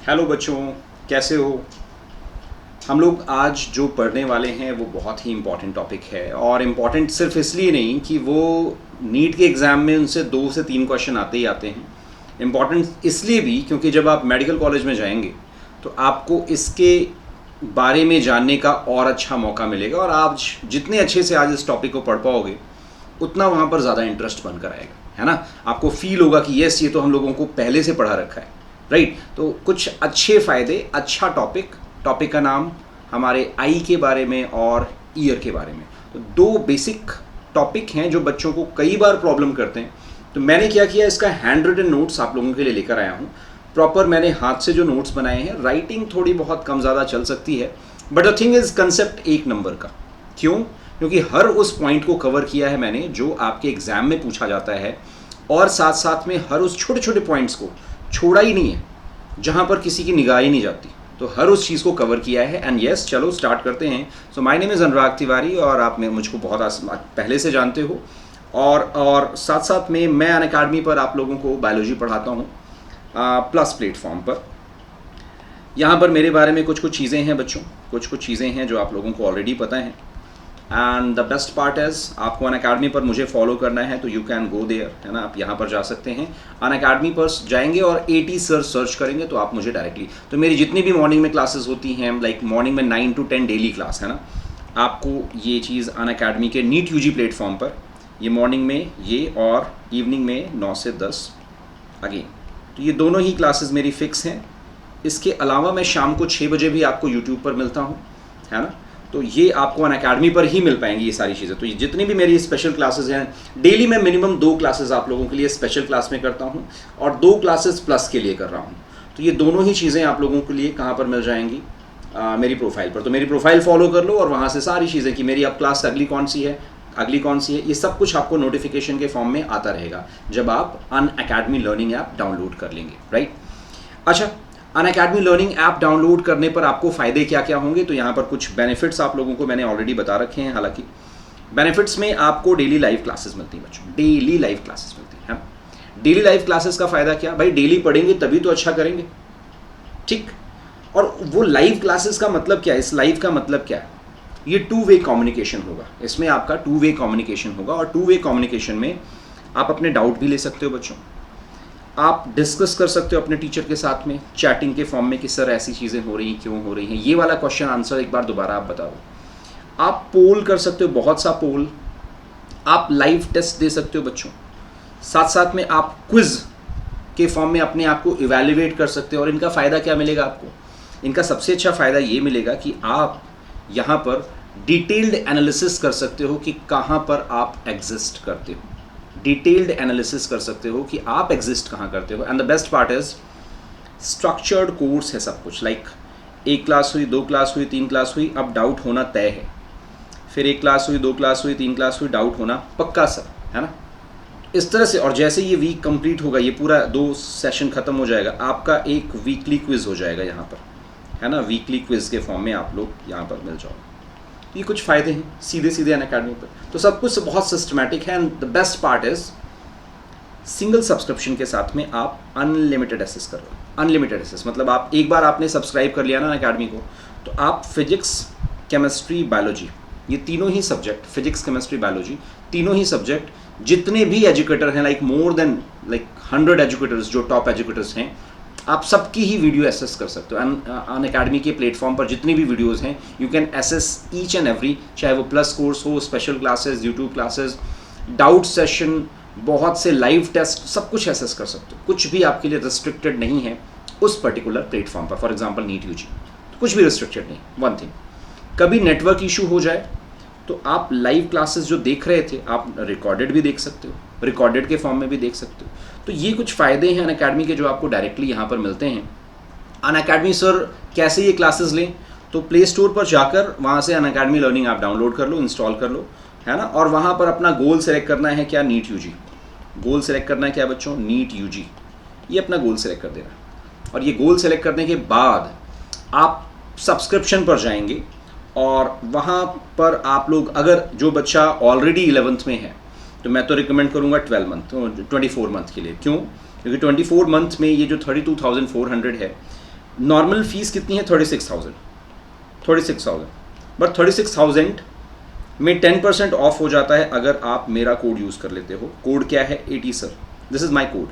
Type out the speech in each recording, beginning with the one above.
Hello बच्चों, कैसे हो। हम लोग आज जो पढ़ने वाले हैं वो बहुत ही इम्पॉर्टेंट टॉपिक है, और इम्पॉर्टेंट सिर्फ इसलिए नहीं कि वो नीट के एग्ज़ाम में उनसे 2 से 3 क्वेश्चन आते ही आते हैं। इम्पॉर्टेंट इसलिए भी क्योंकि जब आप मेडिकल कॉलेज में जाएंगे तो आपको इसके बारे में जानने का और अच्छा मौका मिलेगा, और आप जितने अच्छे से आज इस टॉपिक को पढ़ पाओगे उतना वहाँ पर ज़्यादा इंटरेस्ट बनकर आएगा, है ना। आपको फील होगा कि यस, ये तो हम लोगों को पहले से पढ़ा रखा है, राइट। तो कुछ अच्छे फ़ायदे, अच्छा टॉपिक का नाम हमारे आई के बारे में और ईयर के बारे में। तो 2 बेसिक टॉपिक हैं जो बच्चों को कई बार प्रॉब्लम करते हैं। तो मैंने क्या किया, इसका हैंड रिटन नोट्स आप लोगों के लिए लेकर आया हूँ। प्रॉपर मैंने हाथ से जो नोट्स बनाए हैं, राइटिंग थोड़ी बहुत कम ज़्यादा चल सकती है, but the thing is concept एक नंबर का। क्यों? क्योंकि हर उस पॉइंट को कवर किया है मैंने जो आपके एग्ज़ाम में पूछा जाता है, और साथ साथ में हर उस छोटे छोटे पॉइंट्स को छोड़ा ही नहीं है जहाँ पर किसी की निगाह ही नहीं जाती। तो हर उस चीज़ को कवर किया है। एंड यस, चलो स्टार्ट करते हैं। सो माय नेम इज़ अनुराग तिवारी, और आप मुझको बहुत पहले से जानते हो, और साथ साथ में मैं अनअकैडमी पर आप लोगों को बायोलॉजी पढ़ाता हूँ, प्लस प्लेटफॉर्म पर। यहाँ पर मेरे बारे में कुछ चीज़ें हैं बच्चों, कुछ चीज़ें हैं जो आप लोगों को ऑलरेडी पता है। And the best part is, आपको अनअकैडमी पर मुझे फॉलो करना है तो यू कैन गो देयर, है ना। आप यहाँ पर जा सकते हैं, अनअकैडमी पर जाएंगे और AT सर सर्च करेंगे तो आप मुझे डायरेक्टली, तो मेरी जितनी भी मॉर्निंग में क्लासेस होती हैं, लाइक मॉर्निंग में 9 to 10 डेली क्लास, है ना। आपको ये चीज़ अनअकैडमी के नीट UG प्लेटफॉर्म पर, ये मॉर्निंग में ये और इवनिंग में 9 से 10 अगेन, तो ये दोनों ही क्लासेस मेरी फिक्स हैं। इसके अलावा मैं शाम को 6 बजे भी आपको यूट्यूब पर मिलता हूँ, है ना। तो ये आपको अनअकैडमी पर ही मिल पाएंगी ये सारी चीज़ें। तो ये जितनी भी मेरी स्पेशल क्लासेस हैं, डेली मैं मिनिमम 2 क्लासेस आप लोगों के लिए स्पेशल क्लास में करता हूँ, और 2 क्लासेस प्लस के लिए कर रहा हूँ। तो ये दोनों ही चीज़ें आप लोगों के लिए कहाँ पर मिल जाएंगी, मेरी प्रोफाइल पर। तो मेरी प्रोफाइल फॉलो कर लो, और वहाँ से सारी चीज़ें कि मेरी अब क्लास अगली कौन सी है, ये सब कुछ आपको नोटिफिकेशन के फॉर्म में आता रहेगा जब आप अनअकैडमी लर्निंग ऐप डाउनलोड कर लेंगे, राइट। अच्छा, अनअकैडमी लर्निंग ऐप डाउनलोड करने पर आपको फ़ायदे क्या क्या होंगे, तो यहाँ पर कुछ बेनिफिट्स आप लोगों को मैंने ऑलरेडी बता रखे हैं। हालांकि बेनिफिट्स में आपको डेली लाइव क्लासेस मिलती हैं बच्चों, डेली लाइव क्लासेस मिलती हैं। डेली लाइव क्लासेस का फ़ायदा क्या भाई, डेली पढ़ेंगे तभी तो अच्छा करेंगे, ठीक। और वो लाइव क्लासेस का मतलब क्या है, इस लाइव का मतलब क्या है, ये 2 वे कम्युनिकेशन होगा। इसमें आपका 2 वे कम्युनिकेशन होगा, और 2 वे कम्युनिकेशन में आप अपने डाउट भी ले सकते हो बच्चों, आप डिस्कस कर सकते हो अपने टीचर के साथ में चैटिंग के फॉर्म में कि सर ऐसी चीज़ें हो रही हैं, क्यों हो रही हैं, ये वाला क्वेश्चन आंसर एक बार दोबारा आप बताओ। आप पोल कर सकते हो, बहुत सा पोल, आप लाइव टेस्ट दे सकते हो बच्चों। साथ साथ में आप क्विज़ के फॉर्म में अपने आप को इवैल्यूएट कर सकते हो। और इनका फ़ायदा क्या मिलेगा आपको, इनका सबसे अच्छा फ़ायदा ये मिलेगा कि आप यहाँ पर डिटेल्ड एनालिसिस कर सकते हो कि कहाँ पर आप एग्जिस्ट करते हो, डिटेल्ड एनालिसिस कर सकते हो कि आप एग्जिस्ट कहाँ करते हो। And the best part is structured course है सब कुछ, लाइक 1 क्लास हुई, 2 क्लास हुई, 3 क्लास हुई, अब डाउट होना तय है। फिर 1 क्लास हुई, 2 क्लास हुई, 3 क्लास हुई, डाउट होना पक्का सर, है ना। इस तरह से, और जैसे ये वीक कंप्लीट होगा, ये पूरा 2 सेशन खत्म हो जाएगा, आपका एक वीकली क्विज हो जाएगा यहाँ पर, है ना। वीकली क्विज के फॉर्म में आप लोग यहाँ पर मिल जाओ। ये कुछ फ़ायदे हैं सीधे सीधे अनअकैडमी पर। तो सब कुछ बहुत सिस्टमैटिक है। And the best part is single subscription के साथ में आप अनलिमिटेड एक्सेस कर रहे हो। अनलिमिटेड एक्सेस मतलब आप एक बार आपने सब्सक्राइब कर लिया ना अनअकैडमी को, तो आप फिजिक्स, केमिस्ट्री, बायोलॉजी, ये तीनों ही सब्जेक्ट, फिजिक्स, केमिस्ट्री, बायोलॉजी, तीनों ही सब्जेक्ट जितने भी एजुकेटर हैं, लाइक मोर देन 100 एजुकेटर्स जो टॉप एजुकेटर्स हैं, आप सबकी ही वीडियो एसेस कर सकते हो। अनअकैडमी के प्लेटफॉर्म पर जितनी भी वीडियोस हैं, you can access each and every, चाहे वो प्लस कोर्स हो, special classes, YouTube classes, doubt session, बहुत से लाइव टेस्ट, सब कुछ एसेस कर सकते हो। कुछ भी आपके लिए रिस्ट्रिक्टेड नहीं है उस पर्टिकुलर प्लेटफॉर्म पर। फॉर एग्जाम्पल नीट UG, तो कुछ भी रिस्ट्रिक्टेड नहीं। वन थिंग, कभी नेटवर्क इशू हो जाए तो आप लाइव क्लासेस जो देख रहे थे, आप रिकॉर्डेड भी देख सकते हो, रिकॉर्डेड के फॉर्म में भी देख सकते हो। तो ये कुछ फ़ायदे हैं अनअकैडमी के जो आपको डायरेक्टली यहाँ पर मिलते हैं। अनअकैडमी सर कैसे ये क्लासेस लें, तो प्ले स्टोर पर जाकर वहाँ से अनअकैडमी लर्निंग ऐप डाउनलोड कर लो, इंस्टॉल कर लो, है ना। और वहाँ पर अपना गोल सेलेक्ट करना है, क्या, नीट UG। गोल सेलेक्ट करना है क्या बच्चों, नीट UG, ये अपना गोल सेलेक्ट कर देना। और ये गोल सेलेक्ट करने के बाद आप सब्सक्रिप्शन पर जाएंगे, और वहाँ पर आप लोग, अगर जो बच्चा ऑलरेडी 11th में है, तो मैं तो रिकमेंड करूँगा 24 मंथ के लिए। क्यों? क्योंकि 24 मंथ में ये जो 32,400 है, नॉर्मल फीस कितनी है? 36,000, 36,000, बट 36,000 में 10% ऑफ हो जाता है अगर आप मेरा कोड यूज़ कर लेते हो। कोड क्या है? AT sir. This is my code.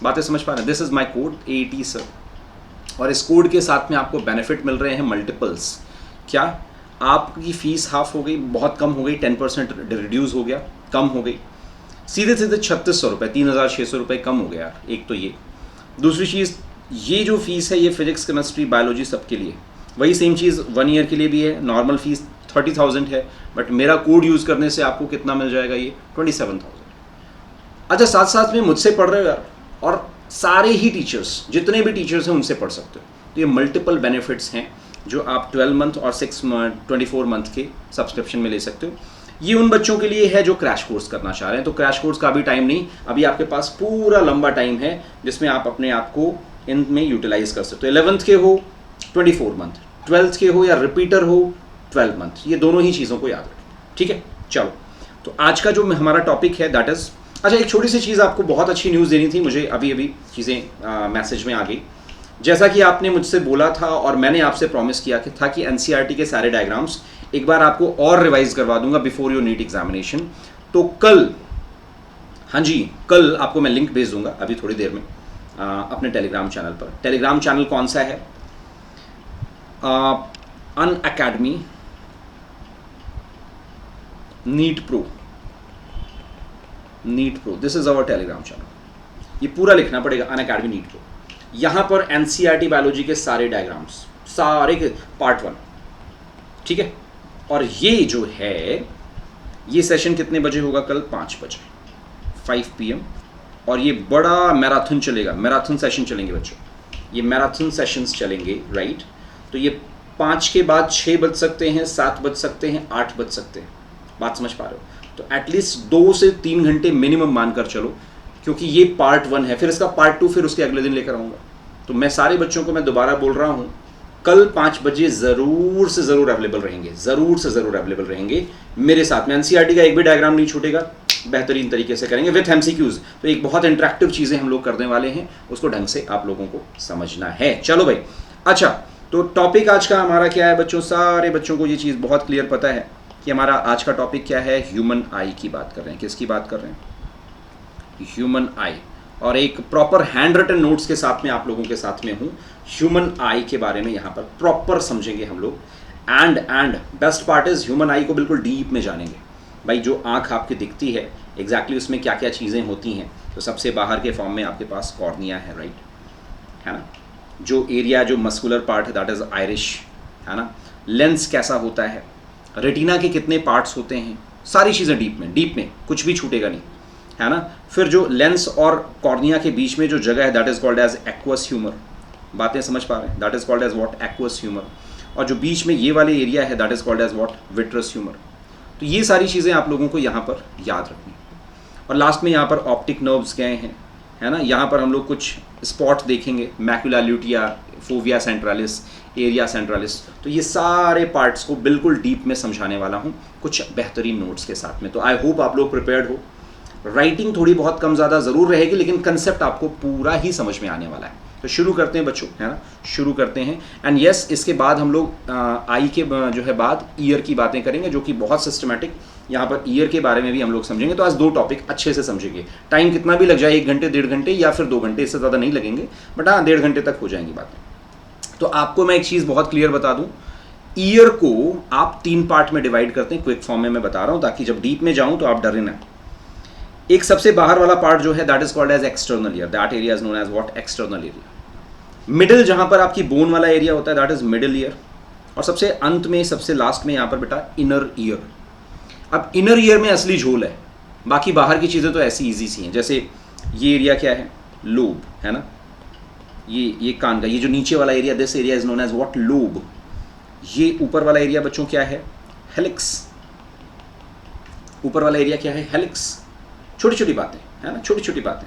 बातें समझ पा रहे हैं? This is my code AT sir. और इस कोड के साथ में आपको बेनिफिट मिल रहे हैं मल्टीपल्स। क्या? आपकी फ़ीस हाफ हो गई, बहुत कम हो गई, 10% रिड्यूस हो गया, कम हो गई, सीधे सीधे 3600 रुपये, 3600 रुपये कम हो गया यार। एक तो ये। दूसरी चीज़, ये जो फीस है ये फिजिक्स, केमिस्ट्री, बायोलॉजी सबके लिए। वही सेम चीज़ 1 ईयर के लिए भी है। नॉर्मल फीस 30,000 है, बट मेरा कोड यूज़ करने से आपको कितना मिल जाएगा? ये 27,000। अच्छा, साथ साथ में मुझसे पढ़ रहे हो यार, और सारे ही टीचर्स, जितने भी टीचर्स हैं उनसे पढ़ सकते हो। तो ये मल्टीपल बेनिफिट्स हैं जो आप 12 मंथ और 24 मंथ के सब्सक्रिप्शन में ले सकते हो। ये उन बच्चों के लिए है जो क्रैश कोर्स करना चाह रहे हैं। तो क्रैश कोर्स का भी टाइम नहीं, अभी आपके पास पूरा लंबा टाइम है जिसमें आप अपने आप को इनमें यूटिलाइज कर सकते हो। 11th के हो 24 मंथ, 12th के हो या रिपीटर हो 12 मंथ, ये दोनों ही चीज़ों को याद रखें। ठीक है, चलो। तो आज का जो हमारा टॉपिक है दैट इज़, अच्छा एक छोटी सी चीज़, आपको बहुत अच्छी न्यूज़ देनी थी मुझे, अभी अभी चीज़ें मैसेज में आ गई। जैसा कि आपने मुझसे बोला था और मैंने आपसे प्रॉमिस किया कि था कि एनसीईआरटी के सारे डायग्राम्स एक बार आपको और रिवाइज करवा दूंगा बिफोर योर नीट एग्जामिनेशन। तो कल, हाँ जी, कल आपको मैं लिंक भेज दूंगा अभी थोड़ी देर में अपने टेलीग्राम चैनल पर। टेलीग्राम चैनल कौन सा है? Unacademy NEET pro, NEET pro, this is our Telegram channel. ये पूरा लिखना पड़ेगा, अनअकैडमी नीट प्रो। यहाँ पर एनसीईआरटी बायोलॉजी के सारे डायग्राम्स, सारे के पार्ट 1, ठीक है। और ये जो है, ये सेशन कितने बजे होगा? कल 5 बजे, 5 PM। और ये बड़ा मैराथन चलेगा, मैराथन सेशन चलेंगे बच्चों, ये मैराथन सेशंस चलेंगे, राइट। तो ये 5 के बाद 6 बज सकते हैं, 7 बज सकते हैं, 8 बज सकते हैं। बात समझ पा रहे हो? तो एटलीस्ट 2 से 3 घंटे मिनिमम मानकर चलो, क्योंकि ये पार्ट 1 है, फिर इसका पार्ट 2 फिर उसके अगले दिन लेकर आऊँगा। तो मैं सारे बच्चों को मैं दोबारा बोल रहा हूँ, कल 5 बजे ज़रूर से ज़रूर अवेलेबल रहेंगे, ज़रूर से ज़रूर अवेलेबल रहेंगे मेरे साथ में। एनसीईआरटी का एक भी डायग्राम नहीं छूटेगा, बेहतरीन तरीके से करेंगे विथ MCQs। तो एक बहुत इंटरेक्टिव चीज़ें हम लोग करने वाले हैं, उसको ढंग से आप लोगों को समझना है। चलो भाई, अच्छा तो टॉपिक आज का हमारा क्या है बच्चों? सारे बच्चों को ये चीज़ बहुत क्लियर पता है कि हमारा आज का टॉपिक क्या है। ह्यूमन आई की बात कर रहे हैं। किसकी बात कर रहे हैं? ह्यूमन आई। और एक प्रॉपर हैंड रिटन नोट्स के साथ में आप लोगों के साथ में हूँ। ह्यूमन आई के बारे में यहाँ पर प्रॉपर समझेंगे हम लोग। And best part is human आई को बिल्कुल डीप में जानेंगे। भाई जो आँख आपकी दिखती है एग्जैक्टली उसमें क्या क्या चीज़ें होती हैं। तो सबसे बाहर के फॉर्म में आपके पास कॉर्निया है, राइट, है ना। जो एरिया, जो मस्कुलर पार्ट है दैट इज़ आयरिश, है ना। लेंस कैसा होता है, रेटिना के कितने पार्ट्स होते हैं, सारी चीज़ें डीप में कुछ भी छूटेगा नहीं, है ना। फिर जो लेंस और कॉर्निया के बीच में जो जगह है that is called as aqueous humour. बातें समझ पा रहे हैं? That is called as what? Aqueous humour. और जो बीच में ये वाले एरिया है that is called as what? Vitreous humour. तो ये सारी चीज़ें आप लोगों को यहाँ पर याद रखनी। और लास्ट में यहाँ पर ऑप्टिक नर्व्स गए हैं, है ना। यहाँ पर हम लोग कुछ स्पॉट देखेंगे, मैक्युला ल्यूटिया, फोविया सेंट्रालिस, एरिया सेंट्रालिस। तो ये सारे पार्ट्स को बिल्कुल डीप में समझाने वाला हूँ कुछ बेहतरीन नोट्स के साथ में। तो आई होप आप लोग प्रिपेयर्ड हो। राइटिंग थोड़ी बहुत कम ज़्यादा ज़रूर रहेगी, लेकिन कंसेप्ट आपको पूरा ही समझ में आने वाला है। तो शुरू करते हैं बच्चों, है ना, शुरू करते हैं। एंड यस, इसके बाद हम लोग आई के जो है बाद ईयर की बातें करेंगे, जो कि बहुत सिस्टमेटिक। यहाँ पर ईयर के बारे में भी हम लोग समझेंगे। तो आज 2 टॉपिक अच्छे से समझेंगे। टाइम कितना भी लग जाए, 1 घंटे, 1.5 घंटे या फिर 2 घंटे, इससे ज़्यादा नहीं लगेंगे, बट हाँ 1.5 घंटे तक हो जाएंगी बातें। तो आपको मैं एक चीज़ बहुत क्लियर बता दूँ, ईयर को आप 3 पार्ट में डिवाइड करते हैं। क्विक फॉर्म में मैं बता रहा हूँ ताकि जब डीप में जाऊँ तो आप डरे ना। एक सबसे बाहर वाला पार्ट जो है that is called as external ear. That area is known as what? External area. Middle जहां पर आपकी बोन वाला एरिया होता है दैट इज मिडिल ईयर। और सबसे अंत में, सबसे लास्ट में यहाँ पर बेटा इनर ईयर। अब इनर ईयर में असली झोल है, बाकी बाहर की चीज़ें तो ऐसी ईजी सी हैं। जैसे ये एरिया क्या है? लोब, है ना। ये कान का ये जो नीचे वाला area, this area is known as what? Lobe. ये ऊपर वाला एरिया बच्चों क्या है? हेलिक्स। ऊपर वाला एरिया क्या है? हेलिक्स। छोटी छोटी बातें, है ना, छोटी छोटी बातें।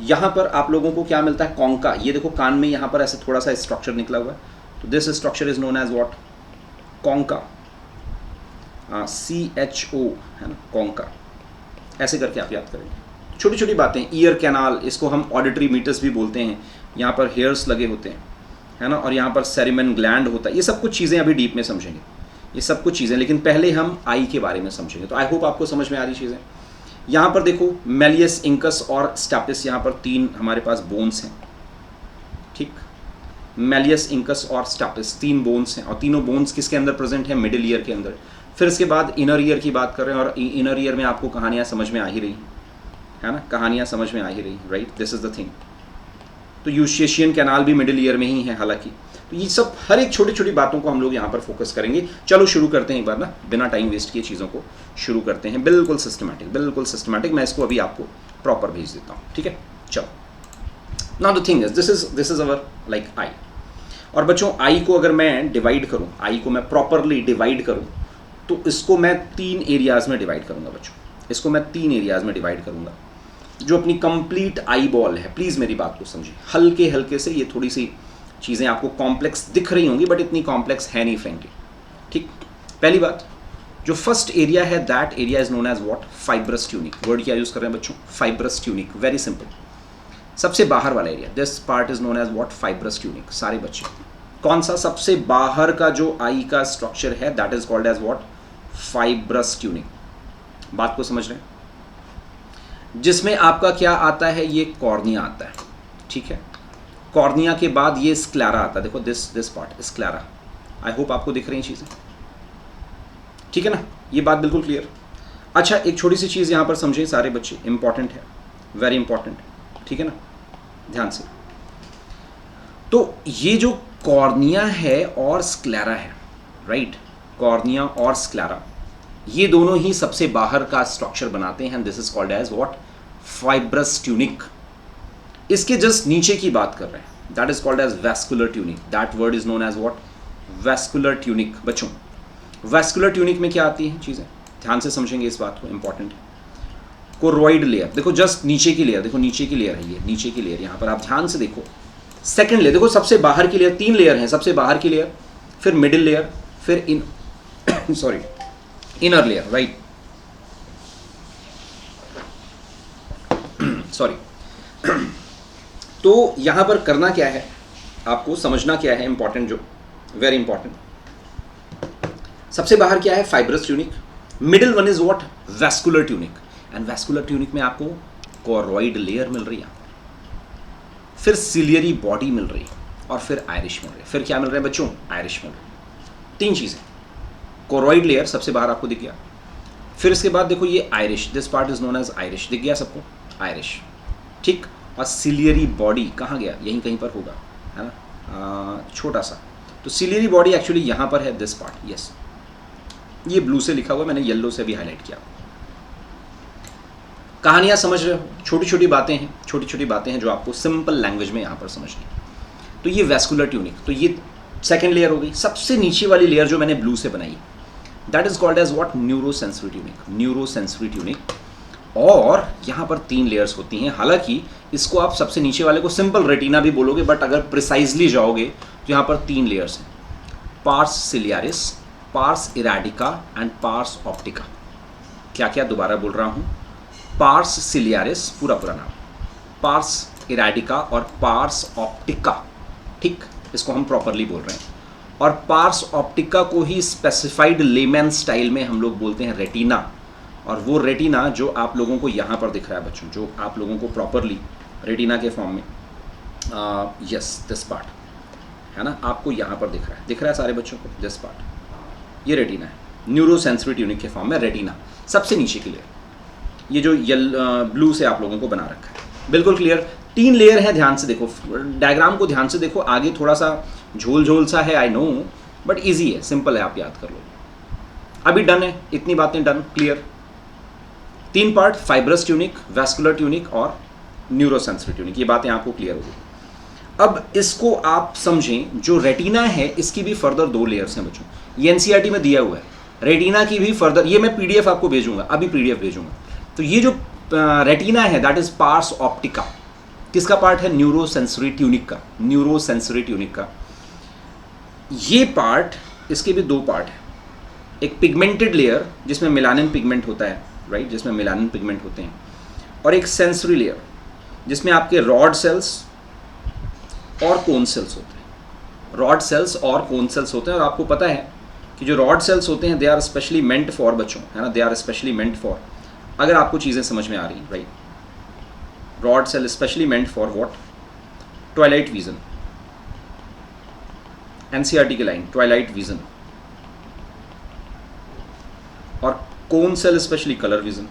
यहाँ पर आप लोगों को क्या मिलता है? कॉन्का। ये देखो कान में यहाँ पर ऐसे थोड़ा सा स्ट्रक्चर निकला हुआ है, तो this structure is known as what? Concha. CHO, है ना, कॉन्का। ऐसे करके आप याद करेंगे। छोटी छोटी बातें। ईयर कैनाल, इसको हम ऑडिटरी मीटर्स भी बोलते हैं। यहाँ पर हेयर्स लगे होते हैं, है ना, और यहाँ पर सेरिमन ग्लैंड होता है। ये सब कुछ चीज़ें अभी डीप में समझेंगे, ये सब कुछ चीज़ें, लेकिन पहले हम आई के बारे में समझेंगे। तो आई होप आपको समझ में आ रही चीज़ें। यहाँ पर देखो मेलियस, इंकस और स्टैपिस, यहाँ पर तीन हमारे पास बोन्स हैं, ठीक। मेलियस, इंकस और स्टैपिस तीन बोन्स हैं, और तीनों बोन्स किसके अंदर प्रेजेंट है? मिडिल ईयर के अंदर। फिर इसके बाद इनर ईयर की बात कर रहे हैं, और इनर ईयर में आपको कहानियाँ समझ में आ ही रही है ना, कहानियाँ समझ में आ ही रही, right, this is the thing. तो यूरेशियन कैनाल भी मिडिल ईयर में ही है हालांकि। तो ये सब हर एक छोटी छोटी बातों को हम लोग यहाँ पर फोकस करेंगे। चलो शुरू करते हैं एक बार ना, बिना टाइम वेस्ट किए चीज़ों को शुरू करते हैं, बिल्कुल सिस्टमैटिक, बिल्कुल सिस्टमैटिक। मैं इसको अभी आपको प्रॉपर भेज देता हूँ, ठीक है। चलो, now the thing is this is our like I. और बच्चों आई को अगर मैं डिवाइड करूँ, आई को मैं प्रॉपरली डिवाइड करूँ, तो इसको मैं 3 एरियाज़ में डिवाइड करूँगा बच्चों, इसको मैं 3 एरियाज़ में डिवाइड करूँगा। जो अपनी कंप्लीट आई बॉल है, प्लीज़ मेरी बात को समझिए, हल्के हल्के से, ये थोड़ी सी चीज़ें आपको कॉम्प्लेक्स दिख रही होंगी, बट इतनी कॉम्प्लेक्स है नहीं फ्रेंकली, ठीक। पहली बात, जो फर्स्ट एरिया है, that area is known as what? Fibrous tunic. Word क्या यूज़ कर रहे हैं बच्चों? Fibrous tunic, very simple. सबसे बाहर वाला area, this part is known as what? Fibrous tunic. सारे बच्चे, कौन सा सबसे बाहर का जो आई का स्ट्रक्चर है, that is called as what? Fibrous tunic. बात को समझ रहे हैं? जिसमें आपका क्या आता है? ये कॉर्निया आता है, ठीक है। कॉर्निया के बाद ये स्क्लेरा आता है, देखो this part sclera. I hope आपको दिख रही हैं चीज़ें, ठीक है ना, ये बात बिल्कुल क्लियर। अच्छा, एक छोटी सी चीज़ यहाँ पर समझें सारे बच्चे, इंपॉर्टेंट है, वेरी इंपॉर्टेंट, ठीक है ना, ध्यान से। तो ये जो कॉर्निया है और स्क्लेरा है, राइट, कॉर्निया और स्क्लेरा, ये दोनों ही सबसे बाहर का स्ट्रक्चर बनाते हैं, this is called as what? Fibrous tunic. इसके जस्ट नीचे की बात कर रहे हैं, that is called as vascular tunic. That word is known as what? Vascular tunic. बच्चों, वैस्कुलर ट्यूनिक में क्या आती हैं चीज़ें? ध्यान से समझेंगे इस बात को, इंपॉर्टेंट है। कोरोइड लेयर, देखो जस्ट नीचे की लेयर, देखो नीचे की लेयर है ये, नीचे की लेयर, यहाँ पर आप ध्यान से देखो। सेकेंड लेयर, देखो सबसे बाहर की लेयर, 3 लेयर हैं, सबसे बाहर की लेयर, फिर मिडिल लेयर, फिर in sorry inner layer, right, sorry. तो यहां पर करना क्या है, आपको समझना क्या है, इंपॉर्टेंट, जो वेरी इंपॉर्टेंट। सबसे बाहर क्या है? Fibrous tunic. Middle one is what? Vascular tunic. And vascular tunic में आपको कोरोइड लेयर मिल रही है, फिर सिलियरी बॉडी मिल रही है, और फिर आयरिश मिल रही है। फिर क्या मिल रहा है बच्चों? आयरिश मिल रही है। 3 चीज़ें, कोरोइड लेयर सबसे बाहर आपको दिख गया, फिर इसके बाद देखो ये iris, this part is known as iris, दिख गया सबको? आयरिश, ठीक। और सिलियरी बॉडी कहाँ गया? यहीं कहीं पर होगा, है ना, छोटा सा। तो सिलियरी बॉडी एक्चुअली यहाँ पर है, दिस पार्ट, यस, ये ब्लू से लिखा हुआ, मैंने येलो से भी हाईलाइट किया। कहानियाँ समझ रहे हो? छोटी छोटी बातें हैं, छोटी छोटी बातें हैं जो आपको सिंपल लैंग्वेज में यहाँ पर समझनी। तो ये वैस्कुलर ट्यूनिक, तो ये सेकेंड लेयर हो गई। सबसे नीचे वाली लेयर जो मैंने ब्लू से बनाई, that is called as what? Neurosensory tunic. Neurosensory tunic. और यहाँ पर 3 लेयर्स होती हैं, हालांकि इसको आप सबसे नीचे वाले को सिंपल रेटिना भी बोलोगे, बट अगर प्रिसाइजली जाओगे तो यहाँ पर 3 लेयर्स हैं, पार्स सिलियारिस, पार्स इराडिका एंड पार्स ऑप्टिका। क्या क्या दोबारा बोल रहा हूँ? पार्स सिलियारिस पूरा नाम, पार्स इराडिका और पार्स ऑप्टिका, ठीक, इसको हम प्रॉपरली बोल रहे हैं। और पार्स ऑप्टिका को ही स्पेसिफाइड लेमैन स्टाइल में हम लोग बोलते हैं रेटिना। और वो रेटिना जो आप लोगों को यहाँ पर दिख रहा है बच्चों, जो आप लोगों को प्रॉपरली रेटिना के फॉर्म में, यस, दिस पार्ट है ना, आपको यहाँ पर दिख रहा है सारे बच्चों को, दिस पार्ट, ये रेटिना है, न्यूरोसेंसरी ट्यूनिक के फॉर्म में रेटिना, सबसे नीचे की लेयर, ये जो ब्लू से आप लोगों को बना रखा है, बिल्कुल क्लियर। 3 लेयर है, ध्यान से देखो, डायग्राम को ध्यान से देखो, आगे थोड़ा सा झोल सा है, आई नो, बट ईजी है, सिंपल है, आप याद कर लो। अभी डन है, इतनी बातें done, clear. 3 part, fibrous tunic, vascular tunic और न्यूरोसेंसरी ट्यूनिक, ये बातें आपको क्लियर हो गई। अब इसको आप समझें, जो रेटिना है इसकी भी फर्दर 2 लेयर्स हैं बच्चों, ये एनसीईआरटी में दिया हुआ है, रेटिना की भी फर्दर, ये मैं पीडीएफ आपको भेजूंगा, अभी पीडीएफ भेजूंगा। तो ये जो रेटिना है दैट इज पार्स ऑप्टिका, किसका पार्ट है? न्यूरोसेंसरी ट्यूनिक का, न्यूरोसेंसरी ट्यूनिक का। ये पार्ट, इसके भी 2 पार्ट है, एक पिगमेंटेड लेयर जिसमें मेलानिन पिगमेंट होता है, राइट, जिसमें मेलानिन पिगमेंट होते हैं, और एक सेंसरी लेयर जिसमें आपके रॉड सेल्स और कोन सेल्स होते हैं, रॉड सेल्स और कोन सेल्स होते हैं। और आपको पता है कि जो रॉड सेल्स होते हैं they are specially meant for बच्चों, है ना, they are specially meant for, अगर आपको चीज़ें समझ में आ रही, right, rod cell specially meant for what, twilight vision, NCERT की लाइन, ट्वाइलाइट विजन। और cone cell specially colour vision,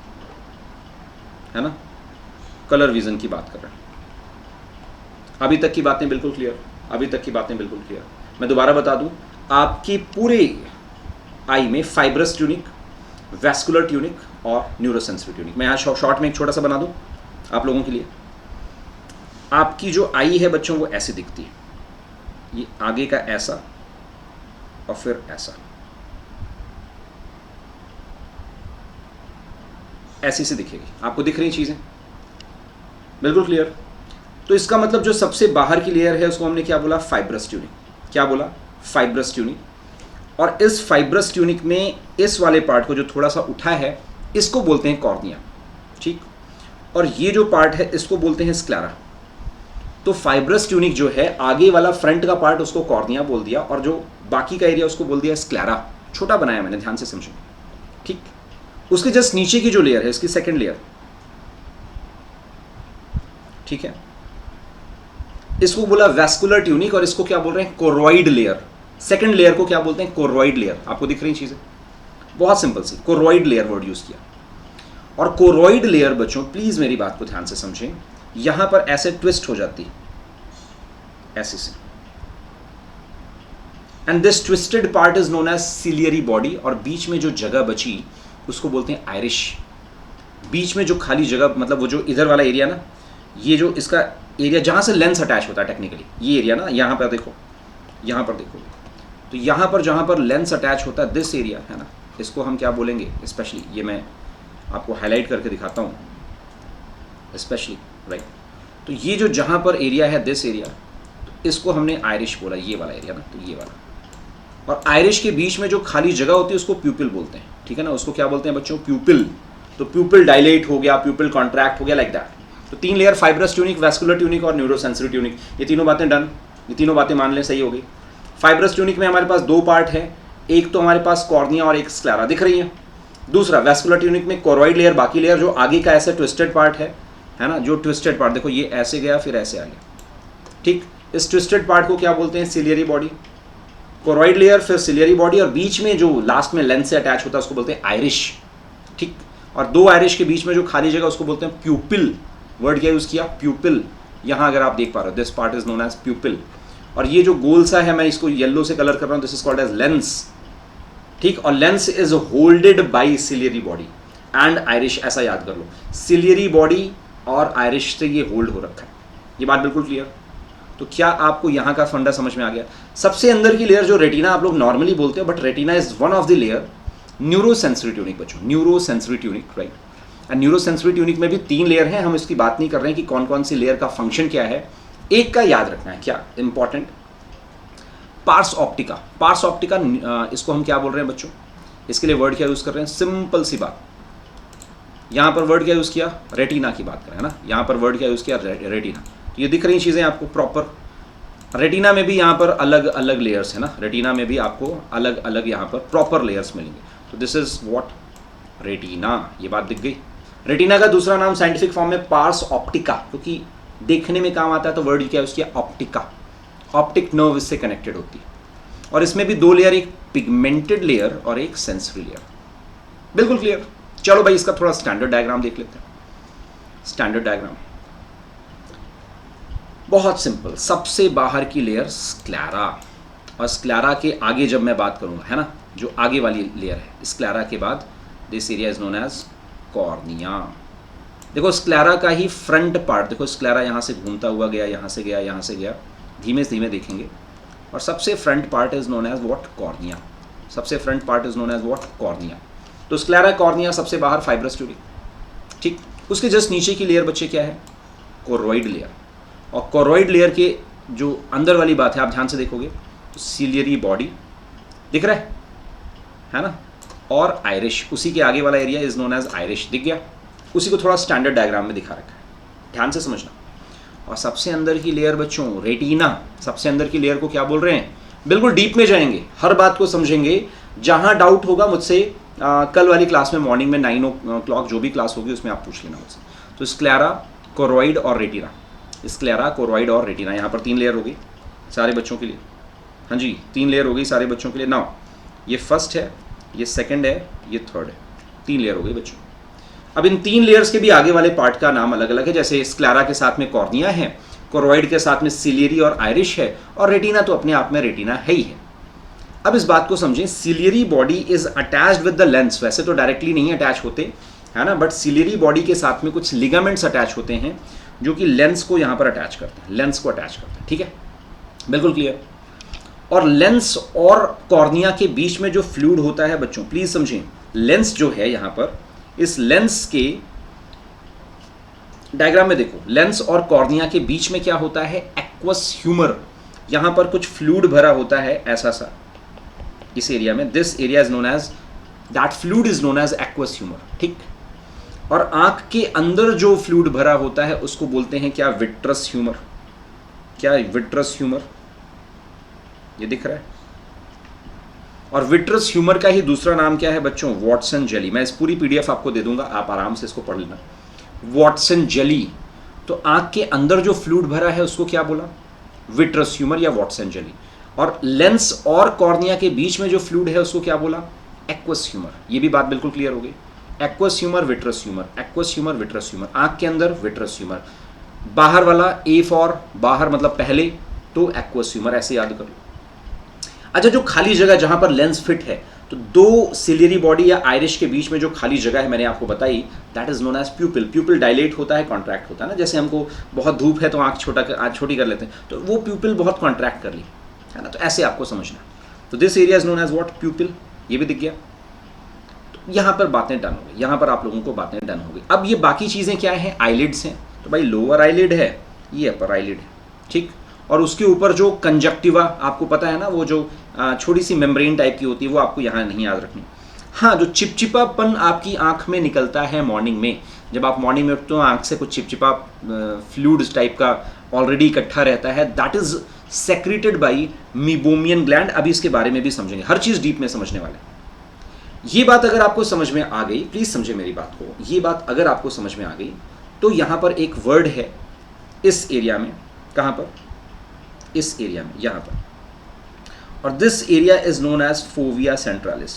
है ना, कलर विजन की बात कर रहे हैं। अभी तक की बातें बिल्कुल क्लियर, अभी तक की बातें बिल्कुल क्लियर। मैं दोबारा बता दूं, आपकी पूरे आई में फाइब्रस ट्यूनिक, वैस्कुलर ट्यूनिक और न्यूरोसेंसरी ट्यूनिक, मैं यहाँ शॉर्ट में एक छोटा सा बना दूं आप लोगों के लिए। आपकी जो आई है बच्चों वो ऐसे दिखती है, ये आगे का ऐसा और फिर ऐसा, ऐसी से दिखेगी। आपको दिख रही चीज़ें बिल्कुल क्लियर। तो इसका मतलब जो सबसे बाहर की लेयर है उसको हमने क्या बोला, फाइब्रस ट्यूनिक। क्या बोला, फाइब्रस ट्यूनिक। और इस फाइब्रस ट्यूनिक में इस वाले पार्ट को जो थोड़ा सा उठा है इसको बोलते हैं कॉर्निया, ठीक। और ये जो पार्ट है इसको बोलते हैं स्क्लेरा। तो फाइब्रस ट्यूनिक जो है आगे वाला फ्रंट का पार्ट उसको कॉर्निया बोल दिया, और जो बाकी का एरिया उसको बोल दिया स्क्लेरा। छोटा बनाया मैंने, ध्यान से समझो, ठीक। उसके जस्ट नीचे की जो लेयर है इसकी सेकेंड लेयर, ठीक है, इसको बोला वैस्कुलर ट्यूनिक, और इसको क्या बोल रहे हैं, कोरोइड लेयर। सेकंड लेयर को क्या बोलते हैं, कोरोइड लेयर। आपको दिख रही चीजें, बहुत सिंपल सी, कोरोइड लेयर वर्ड यूज किया। और कोरोइड लेयर बच्चों प्लीज मेरी बात को ध्यान से समझें, यहां पर ऐसे ट्विस्ट हो जाती है, ऐसे से, and this twisted part is known as ciliary body. और बीच में जो जगह बची उसको बोलते हैं आयरिश। बीच में जो खाली जगह, मतलब वो जो इधर वाला एरिया ना, ये जो इसका एरिया जहाँ से लेंस अटैच होता है टेक्निकली, ये एरिया ना, यहाँ पर देखो, यहाँ पर देखो, तो यहाँ पर जहाँ पर लेंस अटैच होता है, दिस एरिया है ना, इसको हम क्या बोलेंगे स्पेशली, ये मैं आपको हाईलाइट करके दिखाता हूँ स्पेशली, राइट। तो ये जो जहाँ पर एरिया है, दिस एरिया, तो इसको हमने आयरिश बोला, ये वाला एरिया ना, तो ये वाला। और आयरिश के बीच में जो खाली जगह होती है उसको प्यूपिल बोलते हैं, ठीक है ना। उसको क्या बोलते हैं बच्चों, प्यूपिल। तो प्यूपिल डायलेट हो गया, प्यूपिल कॉन्ट्रैक्ट हो गया, लाइक दैट। तो 3 layer, fibrous tunic, vascular tunic और न्यूरोसेंसरी ट्यूनिक। ये तीनों बातें डन, ये तीनों बातें मान लें सही हो गई। फाइब्रस ट्यूनिक में हमारे पास 2 पार्ट है, एक तो हमारे पास कॉर्निया और एक स्क्लेरा दिख रही है। दूसरा वैस्कुलर ट्यूनिक में कोरोइड लेयर, बाकी लेयर जो आगे का ऐसे ट्विस्टेड पार्ट है ना, जो ट्विस्टेड पार्ट देखो, ये ऐसे गया फिर ऐसे आ गया, ठीक। इस ट्विस्टेड पार्ट को क्या बोलते हैं, सिलियरी बॉडी। कोरोइड लेयर, फिर सिलियरी बॉडी, और बीच में जो लास्ट में लेंस से अटैच होता है उसको बोलते हैं आयरिश, ठीक। और 2 आयरिश के बीच में जो खाली जगह उसको बोलते हैं प्यूपिल। वर्ड क्या यूज किया, प्यूपिल। यहां अगर आप देख पा रहे हो, this part is known as pupil. और ये जो गोल सा है, मैं इसको येलो से कलर कर रहा हूं, this is called as lens, ठीक। और lens is holded by ciliary body and iris, ऐसा याद कर लो, सिलियरी बॉडी और आयरिश से ये होल्ड हो रखा है। ये बात बिल्कुल क्लियर। तो क्या आपको यहाँ का फंडा समझ में आ गया। सबसे अंदर की लेयर जो रेटिना आप लोग नॉर्मली बोलते हो, but retina is one of the layer. Neurosensory tunic बच्चों, neurosensory tunic, right. And neurosensory tunic में भी 3 लेयर हैं, हम इसकी बात नहीं कर रहे हैं कि कौन कौन सी लेयर का फंक्शन क्या है। एक का याद रखना है, क्या इंपॉर्टेंट, पार्स ऑप्टिका। पार्स ऑप्टिका, इसको हम क्या बोल रहे हैं बच्चों, इसके लिए वर्ड क्या यूज कर रहे हैं, सिंपल सी बात। यहां पर वर्ड क्या यूज किया, रेटिना की बात करें, है ना, यहां पर वर्ड क्या यूज किया, रेटिना। तो ये दिख रही चीजें आपको प्रॉपर। रेटिना में भी यहाँ पर अलग अलग लेयर्स है ना, रेटिना में भी आपको अलग अलग यहाँ पर प्रॉपर लेयर्स मिलेंगे। तो दिस इज व्हाट, रेटिना। ये बात दिख गई। रेटिना का दूसरा नाम साइंटिफिक फॉर्म में पार्स ऑप्टिका, क्योंकि देखने में काम आता है, तो वर्ड क्या है उसकी, ऑप्टिका। ऑप्टिक नर्व इससे कनेक्टेड होती है। और इसमें भी 2 लेयर, एक पिगमेंटेड लेयर और एक सेंसरी लेयर। बिल्कुल क्लियर। चलो भाई, इसका थोड़ा स्टैंडर्ड डायग्राम देख लेते हैं। स्टैंडर्ड डायग्राम बहुत सिंपल। सबसे बाहर की लेयर स्क्लेरा, और स्क्लेरा के आगे जब मैं बात करूंगा, है ना, जो आगे वाली लेयर है, स्क्लेरा के बाद this area is known as cornea. देखो स्क्लेरा का ही फ्रंट पार्ट, देखो स्क्लेरा यहाँ से घूमता हुआ गया, यहाँ से गया, यहाँ से गया, धीमे धीमे देखेंगे। और सबसे front part is known as what, cornea. सबसे front part is known as what, cornea. तो स्क्लेरा, कॉर्निया, सबसे बाहर फाइब्रस ट्यूनिक, ठीक। उसके जस्ट नीचे की लेयर बच्चे क्या है, कोरोइड लेयर। और कोरोइड लेयर के जो अंदर वाली बात है, आप ध्यान से देखोगे तो सिलियरी बॉडी दिख रहा है ना, और आयरिश, उसी के आगे वाला area is known as iris, दिख गया। उसी को थोड़ा स्टैंडर्ड डायग्राम में दिखा रखा है, ध्यान से समझना। और सबसे अंदर की लेयर बच्चों रेटिना, सबसे अंदर की लेयर को क्या बोल रहे हैं? बिल्कुल डीप में जाएंगे, हर बात को समझेंगे। जहां डाउट होगा मुझसे कल वाली क्लास में मॉर्निंग में 9 o'clock जो भी क्लास होगी उसमें आप पूछ लेना मुझसे। तो स्क्लेरा, कोरोइड और रेटिना, स्क्लेरा, कोरोइड और रेटिना, यहाँ पर 3 लेयर होगी सारे बच्चों के लिए। हाँ जी, 3 लेयर हो गई सारे बच्चों के लिए। नाउ ये फर्स्ट है, ये सेकंड है, ये थर्ड है, 3 लेयर हो गई बच्चों। अब इन 3 लेयर्स के भी आगे वाले पार्ट का नाम अलग अलग है, जैसे स्क्लेरा के साथ में कॉर्निया है, कोरोइड के साथ में सिलियरी और आयरिश है, और रेटिना तो अपने आप में रेटिना है ही है। अब इस बात को समझें, ciliary body is attached with the lens, वैसे तो डायरेक्टली नहीं अटैच होते है ना, बट सिलियरी बॉडी के साथ में कुछ लिगामेंट्स अटैच होते हैं जो कि लेंस को यहाँ पर अटैच करते हैं, लेंस को अटैच करते हैं। ठीक है, बिल्कुल क्लियर। और लेंस और कॉर्निया के बीच में जो फ्लूइड होता है बच्चों, प्लीज समझें, लेंस जो है यहाँ पर, इस लेंस के डायग्राम में देखो, लेंस और कॉर्निया के बीच में क्या होता है? Aqueous humour. यहां पर कुछ फ्लूइड भरा होता है ऐसा सा इस एरिया में, this area is known as, that fluid is known as aqueous humour. ठीक, और आंख के अंदर जो फ्लूइड भरा होता है उसको बोलते हैं क्या? Vitreous humour. क्या? विट्रस ह्यूमर, ये दिख रहा है। और विट्रस ह्यूमर का ही दूसरा नाम क्या है बच्चों? Watson jelly. मैं इस पूरी पीडीएफ आपको दे दूंगा, आप आराम से इसको पढ़ लेना। वॉटसन जेली, तो आंख के अंदर जो फ्लूइड भरा है उसको क्या बोला? विट्रस ह्यूमर या वॉटसन जेली। और लेंस और कॉर्निया के बीच में जो फ्लूइड है उसको क्या बोला? Aqueous humour. ये भी बात बिल्कुल क्लियर हो गई। Aqueous humour, vitreous humour, aqueous humour, vitreous humour. आंख के अंदर विट्रस ह्यूमर, बाहर वाला ए फॉर बाहर मतलब पहले, तो एक्वस ह्यूमर, ऐसे याद कर लो। अच्छा, जो खाली जगह जहां पर लेंस फिट है, तो 2 सिलियरी बॉडी या आयरिश के बीच में जो खाली जगह है मैंने आपको बताई, that is known as pupil. Pupil dilate होता है, कॉन्ट्रैक्ट होता है ना, जैसे हमको बहुत धूप है तो आंख छोटी कर लेते हैं, तो वो प्यूपिल बहुत कॉन्ट्रैक्ट कर ली है ना, तो ऐसे आपको समझना। तो this area is known as what? Pupil. ये भी दिख गया। तो यहाँ पर बातें डन हो गई, यहाँ पर आप लोगों को बातें डन हो गई। अब ये बाकी चीज़ें क्या हैं? आईलिड्स हैं। तो भाई लोअर आईलिड है, ये अपर आईलिड है। ठीक, और उसके ऊपर जो कंजक्टिवा आपको पता है ना, वो जो छोटी सी मेम्ब्रेन टाइप की होती है, वो आपको यहाँ नहीं याद रखनी। हाँ, जो चिपचिपापन आपकी आंख में निकलता है मॉर्निंग में, जब आप मॉर्निंग में उठते हो आंख से कुछ चिपचिपा फ्लूइड्स टाइप का ऑलरेडी इकट्ठा रहता है, that is secreted by meibomian gland. अभी इसके बारे में भी समझेंगे, हर चीज़ डीप में समझने वाले। ये बात अगर आपको समझ में आ गई, प्लीज़ समझे मेरी बात को, ये बात अगर आपको समझ में आ गई, तो यहाँ पर एक वर्ड है इस एरिया में, कहाँ पर? इस एरिया में, यहाँ पर, और this area is known as fovea centralis.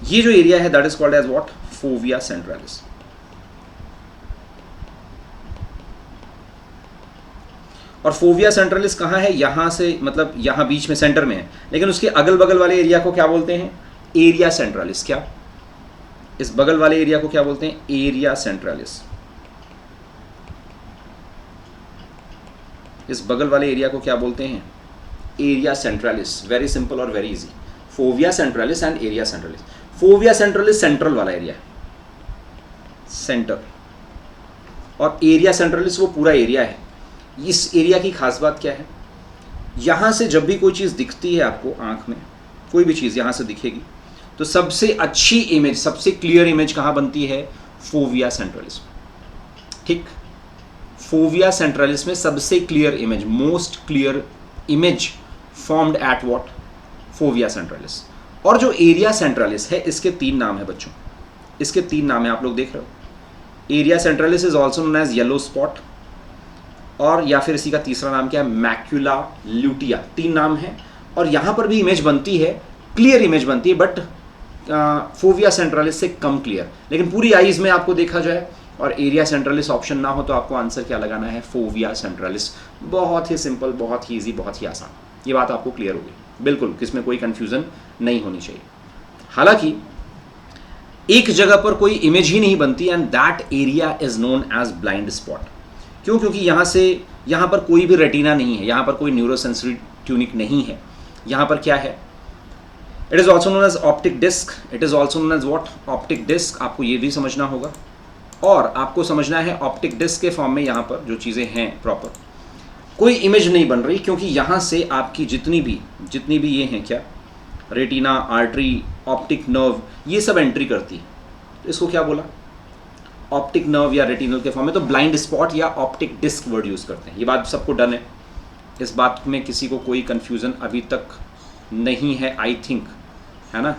ये जो एरिया है that is called as what? Fovea centralis. और फोविया सेंट्रालिस कहां है? यहां से, मतलब यहां बीच में सेंटर में है, लेकिन उसके अगल बगल वाले एरिया को क्या बोलते हैं? Area centralis. क्या? इस बगल वाले एरिया को क्या बोलते हैं? Area centralis. इस बगल वाले एरिया को क्या बोलते हैं? Area centralis. वेरी सिंपल और very easy. Fovea centralis and area centralis. Fovea centralis central वाला एरिया है, सेंटर, और एरिया सेंट्रालिस वो पूरा एरिया है। इस एरिया की खास बात क्या है? यहां से जब भी कोई चीज़ दिखती है आपको आंख में, कोई भी चीज़ यहां से दिखेगी, तो सबसे अच्छी इमेज, सबसे क्लियर इमेज कहां बनती है? फोविया सेंट्रालिस में। ठीक, फोविया सेंट्रालिस में सबसे clear image, most clear image formed at what? Fovea centralis. और जो एरिया सेंट्रालिस है, इसके 3 नाम है बच्चों, इसके 3 नाम है, आप लोग देख रहे हो। Area centralis is also known as yellow spot, और या फिर इसी का तीसरा नाम क्या है? Macula lutea. 3 नाम है, और यहां पर भी इमेज बनती है, क्लियर इमेज बनती है, बट फोविया सेंट्रालिस से कम क्लियर। लेकिन पूरी आईज में आपको देखा जाए और एरिया सेंट्रालिस ऑप्शन ना हो, तो आपको आंसर क्या लगाना है? फोविया सेंट्रालिस। बहुत ही सिंपल, बहुत ही ईजी, बहुत ही आसान। ये बात आपको क्लियर होगी बिल्कुल, किसमें कोई कंफ्यूजन नहीं होनी चाहिए। हालांकि एक जगह पर कोई इमेज ही नहीं बनती, and that area is known as blind spot. क्यों? क्योंकि यहाँ पर कोई भी रेटिना नहीं है, यहाँ पर कोई न्यूरोसेंसरी ट्यूनिक नहीं है। यहाँ पर क्या है? It is also known as optic disc. It is also known as what? Optic disc. आपको ये भी समझना होगा, और आपको समझना है ऑप्टिक डिस्क के फॉर्म में यहाँ पर जो चीज़ें हैं प्रॉपर, कोई इमेज नहीं बन रही, क्योंकि यहाँ से आपकी जितनी भी ये हैं क्या? रेटिना, आर्टरी, ऑप्टिक नर्व, ये सब एंट्री करती है। तो इसको क्या बोला? ऑप्टिक नर्व या रेटिनल के फॉर्म में, तो ब्लाइंड स्पॉट या ऑप्टिक डिस्क वर्ड यूज़ करते हैं। ये बात सबको डन है, इस बात में किसी को कोई कन्फ्यूज़न अभी तक नहीं है आई थिंक, है ना?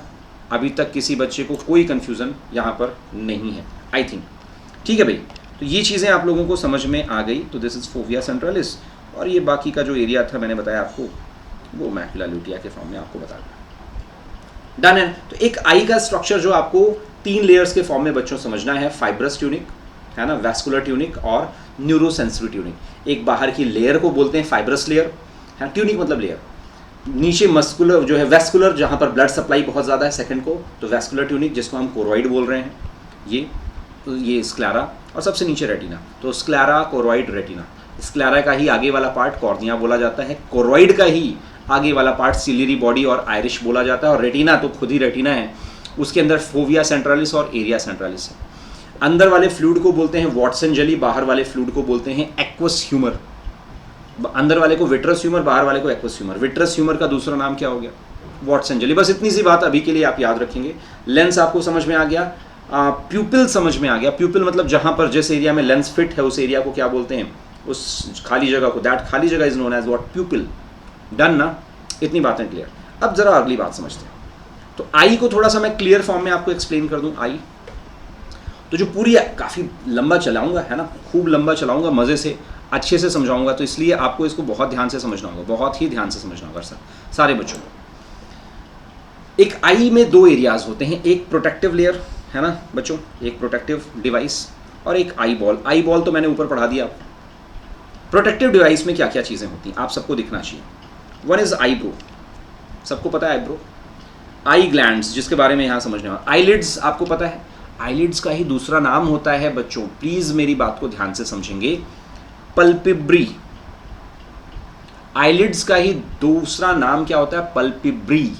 अभी तक किसी बच्चे को कोई कन्फ्यूज़न यहाँ पर नहीं है आई थिंक। ठीक है भाई, तो ये चीज़ें आप लोगों को समझ में आ गई। तो दिस इज़ फोविया सेंट्रलिस, और ये बाकी का जो एरिया था मैंने बताया आपको, वो मैकुला लुटिया के फॉर्म में आपको बता दिया। डन है। तो एक आई का स्ट्रक्चर जो आपको 3 लेयर्स के फॉर्म में बच्चों समझना है, फाइब्रस ट्यूनिक, है ना, वैस्कुलर ट्यूनिक और न्यूरोसेंसरी ट्यूनिक। एक बाहर की लेयर को बोलते हैं फाइब्रस लेयर, है, ट्यूनिक मतलब लेयर। नीचे मस्कुलर जो है वैस्कुलर, जहाँ पर ब्लड सप्लाई बहुत ज़्यादा है सेकंड को, तो वैस्कुलर ट्यूनिक जिसको हम कोरोइड बोल रहे हैं, ये स्क्लेरा, और सबसे नीचे रेटिना। तो स्क्लेरा, कोरोइड, रेटिना। स्क्लेरा का ही आगे वाला पार्ट कॉर्निया बोला जाता है, कोरोइड का ही आगे वाला पार्ट सिलियरी बॉडी और आयरिश बोला जाता है, और रेटिना तो खुद ही रेटिना है, उसके अंदर फोविया सेंट्रलिस और एरिया सेंट्रलिस है। अंदर वाले फ्लूइड को बोलते हैं वाटसन जेली, बाहर वाले फ्लूइड को बोलते हैं एक्वस ह्यूमर। अंदर वाले को विट्रस ह्यूमर, बाहर वाले को एक्वस ह्यूमर। विट्रस ह्यूमर का दूसरा नाम क्या हो गया? Watson jelly. बस इतनी सी बात अभी के लिए आप याद रखेंगे। लेंस आपको समझ में आ गया, प्यूपिल समझ में आ गया। प्यूपिल मतलब जहां पर जिस एरिया में लेंस फिट है उस एरिया को क्या बोलते हैं, उस खाली जगह को, दैट खाली जगह is known as what? Pupil. Done ना? इतनी बातें क्लियर। अब जरा अगली बात समझते हैं। तो आई को थोड़ा सा मैं क्लियर फॉर्म में आपको एक्सप्लेन कर दूं। आई तो जो पूरी काफ़ी लंबा चलाऊंगा, है ना, खूब लंबा चलाऊंगा, मज़े से अच्छे से समझाऊंगा, तो इसलिए आपको इसको बहुत ध्यान से समझना होगा, बहुत ही ध्यान से समझना होगा सारे बच्चों को। एक आई में 2 एरियाज होते हैं, एक प्रोटेक्टिव लेयर, है ना बच्चों, एक प्रोटेक्टिव डिवाइस, और एक आई बॉल। आई बॉल तो मैंने ऊपर पढ़ा दिया आपको। प्रोटेक्टिव डिवाइस में क्या क्या चीज़ें होती हैं आप सबको दिखना चाहिए। वन इज़ आईब्रो, सबको पता है आईब्रो। आई ग्लैंड्स, जिसके बारे में यहाँ समझने वाला। आईलिड्स आपको पता है, आईलिड्स का ही दूसरा नाम होता है बच्चों, प्लीज़ मेरी बात को ध्यान से समझेंगे, पल्पिब्री। आईलिड्स का ही दूसरा नाम क्या होता है? पल्पिब्री।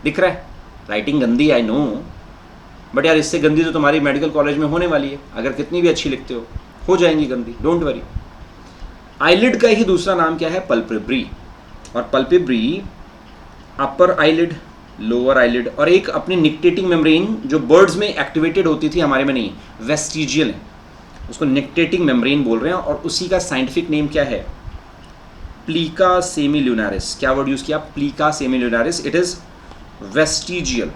दिख रहा है? राइटिंग गंदी आई नो, बट यार इससे गंदी तो तुम्हारी मेडिकल कॉलेज में होने वाली है, अगर कितनी भी अच्छी लिखते हो जाएंगी गंदी, डोंट वरी। आईलिड का ही दूसरा नाम क्या है? पल्पिब्री। और पल्पिब्री अपर आईलिड, लोअर आईलिड, और एक अपनी निक्टेटिंग मेम्ब्रेन जो बर्ड्स में एक्टिवेटेड होती थी, हमारे में नहीं, वेस्टिजियल है, उसको निक्टेटिंग मेम्ब्रेन बोल रहे हैं, और उसी का साइंटिफिक नेम क्या है? Plica semilunaris. क्या वर्ड यूज किया? Plica semilunaris. It is vestigial.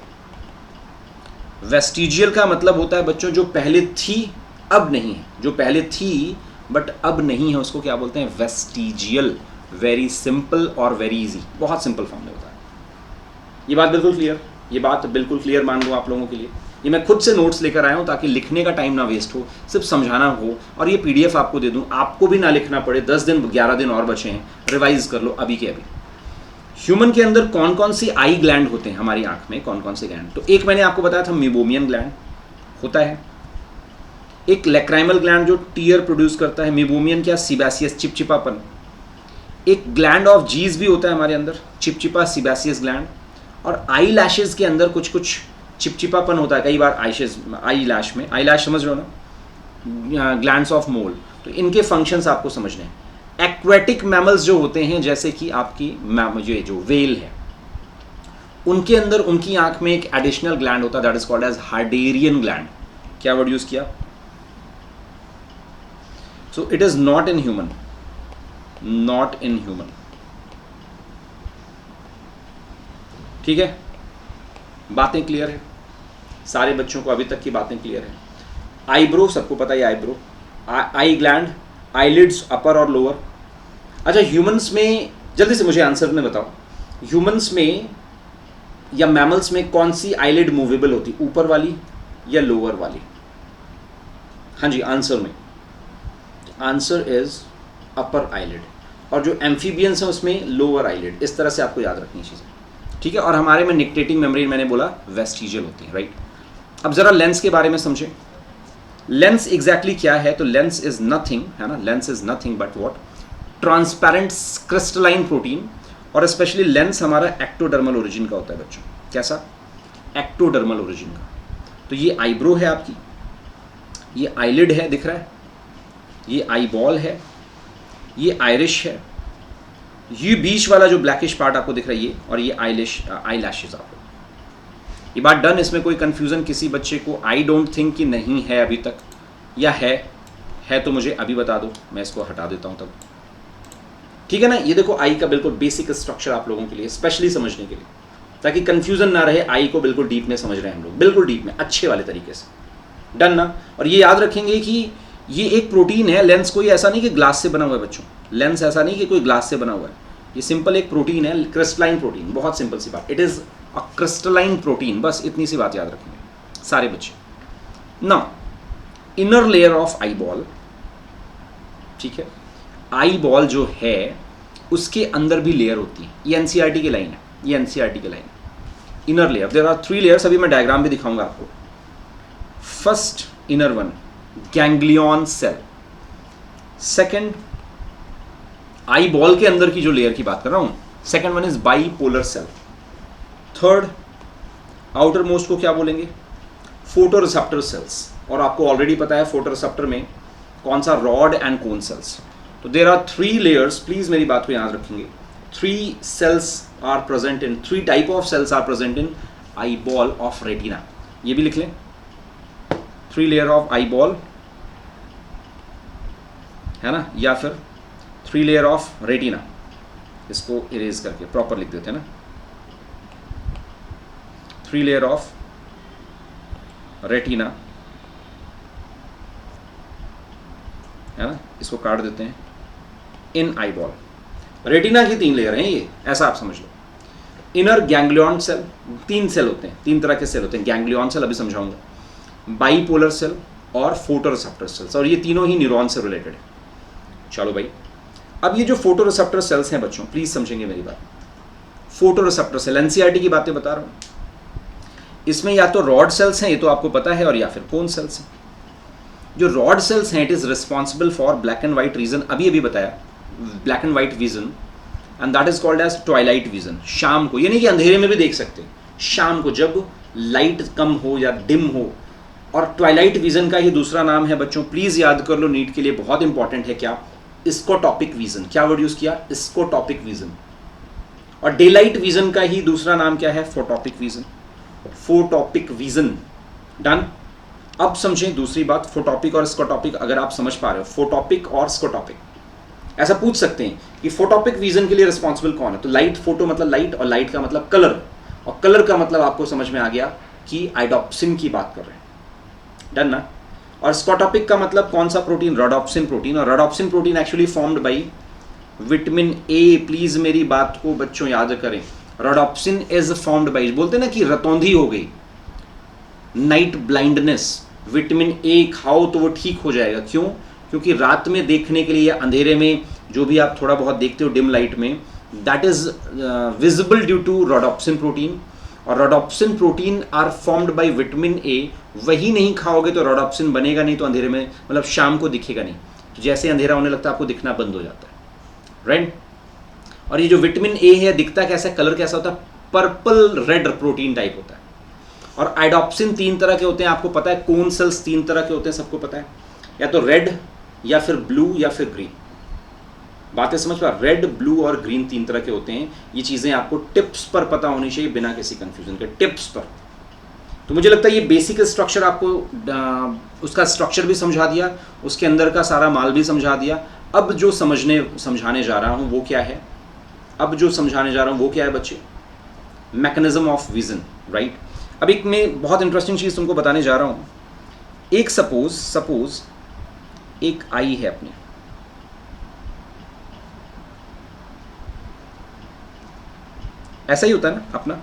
Vestigial का मतलब होता है बच्चों जो पहले थी अब नहीं है, जो पहले थी बट अब नहीं है, उसको क्या बोलते हैं? वेस्टिजियल। वेरी सिंपल और वेरी इजी, बहुत सिंपल फॉर्म में होता है। ये बात बिल्कुल क्लियर, ये बात बिल्कुल क्लियर मान लो आप लोगों के लिए। ये मैं खुद से नोट्स लेकर आया हूँ ताकि लिखने का टाइम ना वेस्ट हो, सिर्फ समझाना हो, और ये पीडीएफ आपको दे दूँ, आपको भी ना लिखना पड़े। 10 दिन 11 दिन और बचे हैं, रिवाइज कर लो अभी के अभी। ह्यूमन के अंदर कौन कौन सी आई ग्लैंड होते हैं हमारी आंख में, कौन कौन से ग्लैंड? तो एक मैंने आपको बताया था मीबोमियन ग्लैंड होता है, एक लैक्राइमल ग्लैंड जो टीयर प्रोड्यूस करता है। मीबोमियन क्या? सीबैसियस, चिपचिपापन। एक ग्लैंड ऑफ जीज भी होता है हमारे अंदर, चिपचिपा, सीबैसियस ग्लैंड। और आई लैशेज के अंदर कुछ कुछ चिपचिपापन होता है कई बार आई लैश में। आई लैश समझ रहे हो ना, ग्लैंड्स ऑफ मोल। तो इनके फंक्शंस आपको समझने हैं। एक्वेटिक मैमल्स जो होते हैं, जैसे कि आपकी जो वेल है, उनके अंदर उनकी आंख में एक एडिशनल ग्लैंड होता है, that is called as Harderian gland. क्या वर्ड यूज किया? So it is not in human, not in human. ठीक है, बातें क्लियर है सारे बच्चों को? अभी तक की बातें क्लियर है? आईब्रो सबको पता है, आईब्रो, आई ग्लैंड, आईलिड्स अपर और लोअर। अच्छा, ह्यूमंस में जल्दी से मुझे आंसर में बताओ, ह्यूमंस में या मैमल्स में कौन सी आईलिड मूवेबल होती, ऊपर वाली या लोअर वाली? हाँ जी, आंसर में आंसर इज अपर आईलिड, और जो एम्फीबियंस हैं उसमें लोअर आईलिड। इस तरह से आपको याद रखनी चीज़ें, ठीक है? और हमारे में निक्टेटिंग मेम्ब्रेन मैंने बोला वेस्टिजियल होती है, राइट? अब जरा लेंस के बारे में समझें। लेंस एग्जैक्टली क्या है? तो लेंस इज नथिंग, है ना, lens is nothing but what? Transparent crystalline protein. और स्पेशली लेंस हमारा एक्टोडर्मल ओरिजिन का होता है बच्चों। कैसा? एक्टोडर्मल ओरिजिन का। तो ये आईब्रो है आपकी, ये आईलिड है, दिख रहा है, ये आई बॉल है, ये आयरिश है, ये बीच वाला जो ब्लैकिश पार्ट आपको दिख रहा है ये, और ये आई लैशेज आपको। ये बात डन, इसमें कोई कंफ्यूजन किसी बच्चे को आई डोंट थिंक कि नहीं है अभी तक, या है तो मुझे अभी बता दो, मैं इसको हटा देता हूँ तब। ठीक है ना, ये देखो आई का बिल्कुल बेसिक स्ट्रक्चर आप लोगों के लिए, स्पेशली समझने के लिए, ताकि कंफ्यूजन ना रहे। आई को बिल्कुल डीप में समझ रहे हैं हम लोग, बिल्कुल डीप में, अच्छे वाले तरीके से। डन ना। और ये याद रखेंगे कि ये एक प्रोटीन है। लेंस कोई ऐसा नहीं कि ग्लास से बना हुआ है बच्चों, लेंस ऐसा नहीं कि कोई ग्लास से बना हुआ है। ये सिंपल एक प्रोटीन है, क्रिस्टलाइन प्रोटीन, बहुत सिंपल सी बात। It is a crystalline protein, बस इतनी सी बात याद रखेंगे सारे बच्चे। ना inner layer of eye ball, ठीक है, आई बॉल जो है उसके अंदर भी लेयर होती है। ये एनसीईआरटी की लाइन है, ये एनसीईआरटी की लाइन है। Inner layer, there are 3 layers, अभी मैं डायग्राम भी दिखाऊंगा आपको। First inner one, ganglion cell. Second, eyeball के अंदर की जो लेयर की बात कर रहा हूं, second one is bipolar cell. Third, outermost को क्या बोलेंगे, फोटोरिसेप्टर सेल्स। और आपको ऑलरेडी पता है फोटोरिसेप्टर में कौन सा, रॉड एंड कोन सेल्स। तो देयर आर 3 लेयर्स, प्लीज मेरी बात को याद रखेंगे। 3 cells are present in 3 type of cells are present in eyeball of retina। ये भी लिख लें, 3 layer of eyeball है ना, या फिर 3 layer of retina। इसको इरेज करके प्रॉपर लिख देते हैं ना, 3 layer of retina है ना, इसको काट देते हैं इन आईबॉल। रेटिना की 3 लेयर हैं ये, ऐसा आप समझ लो। इनर गैंग्लियन सेल, 3 सेल होते हैं, 3 तरह के सेल होते हैं। गैंग्लियन सेल अभी समझाऊंगा, बाइपोलर सेल और फोटोरिसेप्टर सेल्स, और ये तीनों ही न्यूरॉन से रिलेटेड है। चलो भाई, अब ये जो फोटोरिसेप्टर सेल्स हैं बच्चों, प्लीज समझेंगे मेरी बात। फोटोरिसेप्टर सेल, एनसीईआरटी की बातें बता रहा हूं। इसमें या तो रॉड सेल्स हैं, ये तो आपको पता है, और या फिर कोन सेल्स हैं। जो रॉड सेल्स हैं, it is responsible for black and white region, अभी बताया, black and white vision, and that is called as twilight vision. शाम को, ये नहीं कि अंधेरे में भी देख सकते, शाम को जब लाइट कम हो या डिम हो। और ट्वाइलाइट विजन का ही दूसरा नाम है बच्चों, प्लीज याद कर लो, नीट के लिए बहुत इंपॉर्टेंट है, क्या, स्कोटॉपिक विजन। क्या वर्ड यूज किया, स्कोटॉपिक विजन। और डेलाइट विजन का ही दूसरा नाम क्या है, photopic vision. Photopic vision, done. अब समझें दूसरी बात, फोटोपिक और स्कोटॉपिक अगर आप समझ पा रहे हो, फोटोपिक और स्कोटॉपिक, ऐसा पूछ सकते हैं कि फोटोपिक विजन के लिए रिस्पॉन्सिबल कौन है। तो लाइट, फोटो मतलब लाइट, और लाइट का मतलब कलर, और कलर का मतलब आपको समझ में आ गया कि आइडोप्सिन की बात कर रहे हैं, डन ना। और स्कोटॉपिक का मतलब कौन सा प्रोटीन, रोडोप्सिन प्रोटीन। और rhodopsin protein actually formed by vitamin A. Please मेरी बात को बच्चों याद करें, रोडोप्सिन इज फॉर्म्ड बाई, बोलते ना कि रतौंधी हो गई, नाइट ब्लाइंडनेस, विटामिन ए खाओ तो वो ठीक हो जाएगा। क्यों, क्योंकि रात में देखने के लिए या अंधेरे में जो भी आप थोड़ा बहुत देखते हो डिम लाइट में, that is visible due to rhodopsin protein. और rhodopsin protein are formed by vitamin A. वही नहीं खाओगे तो रोडोप्सिन बनेगा नहीं, तो अंधेरे में मतलब शाम को दिखेगा नहीं। तो जैसे अंधेरा होने लगता है आपको दिखना बंद हो जाता है, राइट। और ये जो विटामिन ए है दिखता कैसा, कलर कैसा होता है, पर्पल रेड प्रोटीन टाइप होता है। और आइडोप्सिन 3 तरह के होते हैं, आपको पता है। कोन सेल्स 3 तरह के होते हैं, सबको पता है, या तो रेड या फिर ब्लू या फिर ग्रीन। बातें समझ पा, रेड, ब्लू और ग्रीन 3 तरह के होते हैं। ये चीज़ें आपको टिप्स पर पता होनी चाहिए, बिना किसी कंफ्यूजन के, टिप्स पर। तो मुझे लगता है ये बेसिक स्ट्रक्चर आपको, उसका स्ट्रक्चर भी समझा दिया, उसके अंदर का सारा माल भी समझा दिया। अब जो समझाने जा रहा हूँ वो क्या है, अब जो समझाने जा रहा हूँ वो क्या है बच्चे, मैकेनिज्म ऑफ विजन, राइट। अब एक मैं बहुत इंटरेस्टिंग चीज़ तुमको बताने जा रहा हूँ। एक सपोज एक आई है अपनी, ऐसा ही होता है ना अपना,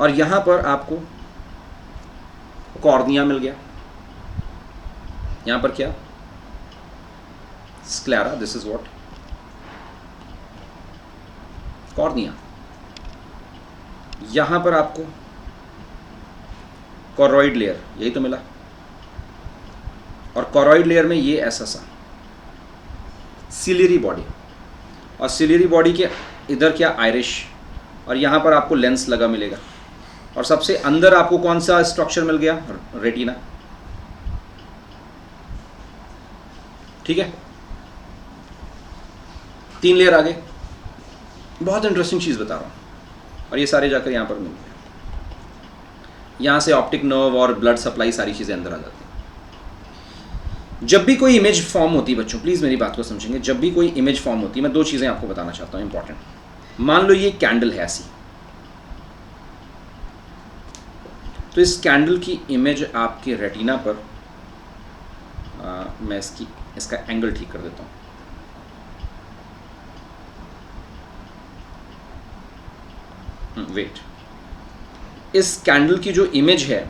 और यहां पर आपको कॉर्निया मिल गया, यहां पर क्या, sclera, this is what, cornea. यहां पर आपको कॉरोइड लेयर, यही तो मिला। और कॉरोइड लेयर में ये ऐसा सा सिलियरी बॉडी, और सिलियरी बॉडी के इधर क्या, आयरिश, और यहाँ पर आपको लेंस लगा मिलेगा। और सबसे अंदर आपको कौन सा स्ट्रक्चर मिल गया, रेटिना, ठीक है। 3 लेयर आ गए। बहुत इंटरेस्टिंग चीज़ बता रहा हूँ, और ये सारे जाकर यहाँ पर मिल गए। यहाँ से ऑप्टिक नर्व और ब्लड सप्लाई सारी चीज़ें अंदर आ जाती हैं। जब भी कोई इमेज फॉर्म होती है बच्चों, प्लीज़ मेरी बात को समझेंगे, जब भी कोई इमेज फॉर्म होती है, मैं दो चीज़ें आपको बताना चाहता हूँ इंपॉर्टेंट। मान लो ये कैंडल है ऐसी, तो इस कैंडल की इमेज आपके रेटिना पर, मैं इसका एंगल ठीक कर देता हूँ। वेट, इस कैंडल की जो इमेज है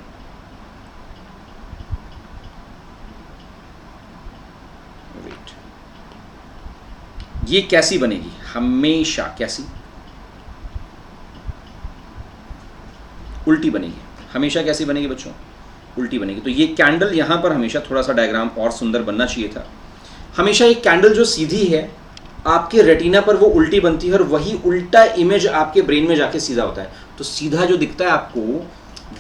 वेट, ये कैसी बनेगी? हमेशा कैसी? उल्टी बनेगी। हमेशा कैसी बनेगी बच्चों? उल्टी बनेगी। तो ये कैंडल यहां पर हमेशा, थोड़ा सा डायग्राम और सुंदर बनना चाहिए था, हमेशा एक कैंडल जो सीधी है आपके रेटिना पर वो उल्टी बनती है, और वही उल्टा इमेज आपके ब्रेन में जाके सीधा होता है। तो सीधा जो दिखता है आपको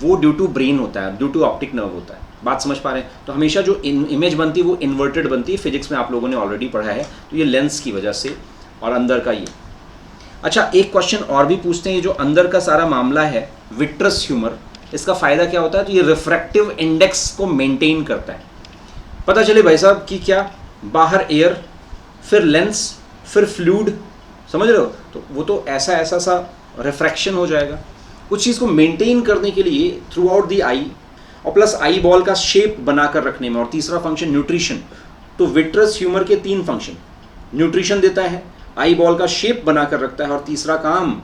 वो ड्यू टू ब्रेन होता है, ड्यू टू ऑप्टिक नर्व होता है। बात समझ पा रहे हैं? तो हमेशा जो इमेज बनती है वो इन्वर्टेड बनती है, फिजिक्स में आप लोगों ने ऑलरेडी पढ़ा है। तो ये लेंस की वजह से, और अंदर का ये। अच्छा, एक क्वेश्चन और भी पूछते हैं, ये जो अंदर का सारा मामला है विट्रस ह्यूमर, इसका फायदा क्या होता है? तो ये रिफ्रैक्टिव इंडेक्स को मेंटेन करता है। पता चले भाई साहब कि क्या, बाहर एयर, फिर लेंस, फिर फ्लूइड, समझ रहे हो? तो वो तो ऐसा सा रिफ्रैक्शन हो जाएगा। कुछ चीज़ को मेंटेन करने के लिए थ्रू आउट दी आई, और प्लस आई बॉल का शेप बनाकर रखने में, और तीसरा फंक्शन न्यूट्रिशन। तो विट्रस ह्यूमर के 3 फंक्शन, न्यूट्रिशन देता है, आई बॉल का शेप बनाकर रखता है, और तीसरा काम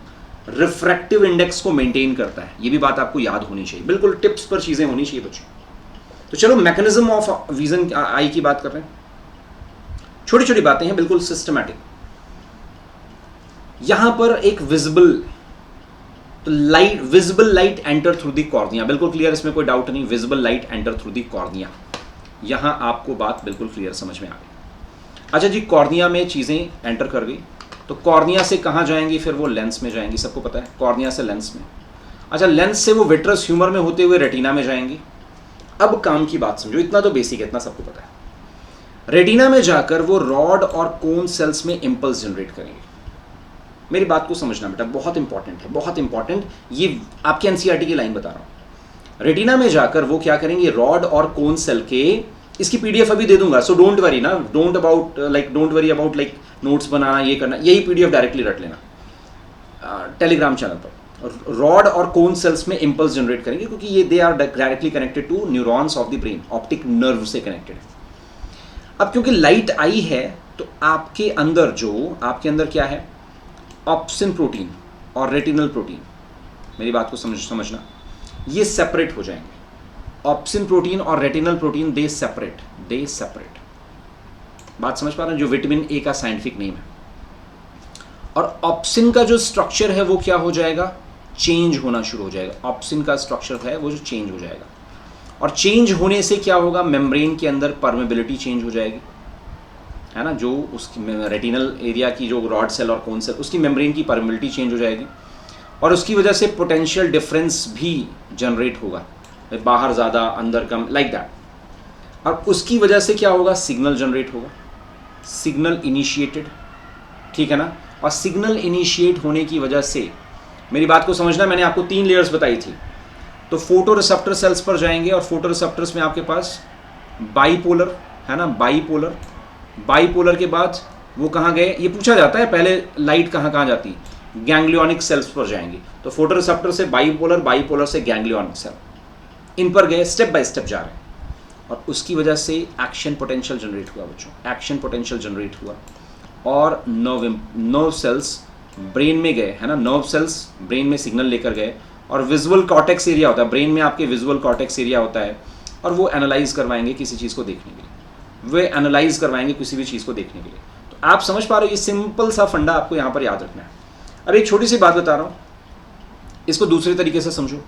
रिफ्रैक्टिव इंडेक्स को मेंटेन करता है। ये भी बात आपको याद होनी चाहिए, बिल्कुल टिप्स पर चीज़ें होनी चाहिए बच्चों। तो चलो मैकेनिज्म ऑफ विजन आई की बात कर रहे हैं। छोटी छोटी बातें हैं, बिल्कुल सिस्टमैटिक। यहां पर एक विजिबल, तो light, visible light enter through the cornea, बिल्कुल क्लियर, इसमें कोई डाउट नहीं। Visible light enter through the cornea, यहां आपको बात बिल्कुल क्लियर समझ में आ गई। अच्छा जी, कॉर्निया में चीजें एंटर कर गई, तो कॉर्निया से कहां जाएंगी? फिर वो लेंस में जाएंगी, सबको पता है, कॉर्निया से लेंस में। अच्छा, लेंस से वो विट्रस ह्यूमर में होते हुए रेटिना में जाएंगी। अब काम की बात समझो, इतना तो बेसिक है, इतना सबको पता है। रेटिना में जाकर वो रॉड और कोन सेल्स में इंपल्स जनरेट करेंगे। मेरी बात को समझना बेटा, बहुत इंपॉर्टेंट है, बहुत इंपॉर्टेंट। ये आपके एनसीईआरटी की लाइन बता रहा हूं। रेटिना में जाकर वो क्या करेंगे? रॉड और कोन सेल के, इसकी पीडीएफ अभी दे दूंगा, सो डोंट वरी ना, don't worry about like notes बनाना, ये करना, यही पीडीएफ डायरेक्टली रट लेना टेलीग्राम चैनल पर। रॉड और कोन सेल्स में इंपल्स जनरेट करेंगे, क्योंकि ये they are directly connected to neurons of the brain, optic nerve से कनेक्टेड है। अब क्योंकि लाइट आई है, तो आपके अंदर क्या है? ऑप्सिन प्रोटीन और रेटिनल प्रोटीन, मेरी बात को समझना, ये सेपरेट हो जाएंगे। ऑप्सिन प्रोटीन और रेटिनल प्रोटीन दे सेपरेट। बात समझ पा रहे हैं? जो विटामिन ए का साइंटिफिक नेम है। और ऑप्सिन का जो स्ट्रक्चर है वो क्या हो जाएगा? चेंज होना शुरू हो जाएगा। ऑप्सिन का स्ट्रक्चर है वो जो चेंज हो जाएगा, और चेंज होने से क्या होगा? मेम्ब्रेन के अंदर परमेबिलिटी चेंज हो जाएगी, है ना? जो उसकी रेटिनल एरिया की जो रॉड सेल और कोन सेल, उसकी मेम्ब्रेन की परमेबिलिटी चेंज हो जाएगी, और उसकी वजह से पोटेंशियल डिफरेंस भी जनरेट होगा, बाहर ज़्यादा अंदर कम, लाइक दैट। और उसकी वजह से क्या होगा? सिग्नल जनरेट होगा, सिग्नल इनिशिएटेड, ठीक है ना? और सिग्नल इनिशिएट होने की वजह से, मेरी बात को समझना, मैंने आपको 3 लेयर्स बताई थी। तो फोटो रिसेप्टर सेल्स पर जाएंगे, और फोटो रिसेप्टर्स में आपके पास बाईपोलर है ना, बाईपोलर के बाद वो कहाँ गए? ये पूछा जाता है पहले, लाइट कहाँ जाती है? गैंग्लियोनिक सेल्स पर जाएंगी। तो फोटो रिसेप्टर से बाईपोलर से गैंग्लियोनिक सेल, इन पर गए, स्टेप बाय स्टेप जा रहे हैं, और उसकी वजह से एक्शन पोटेंशियल जनरेट हुआ बच्चों, एक्शन पोटेंशियल जनरेट हुआ, और नर्व सेल्स ब्रेन में गए, है ना? नर्व सेल्स ब्रेन में सिग्नल लेकर गए, और विजुअल कॉर्टेक्स एरिया होता है ब्रेन में, आपके विजुअल कॉर्टेक्स एरिया होता है, और वो एनालाइज करवाएंगे किसी चीज़ को देखने के लिए, वे एनालाइज करवाएंगे किसी भी चीज़ को देखने के लिए। तो आप समझ पा रहे हो, ये सिंपल सा फंडा आपको यहाँ पर याद रखना है। अब एक छोटी सी बात बता रहा हूँ, इसको दूसरे तरीके से समझो।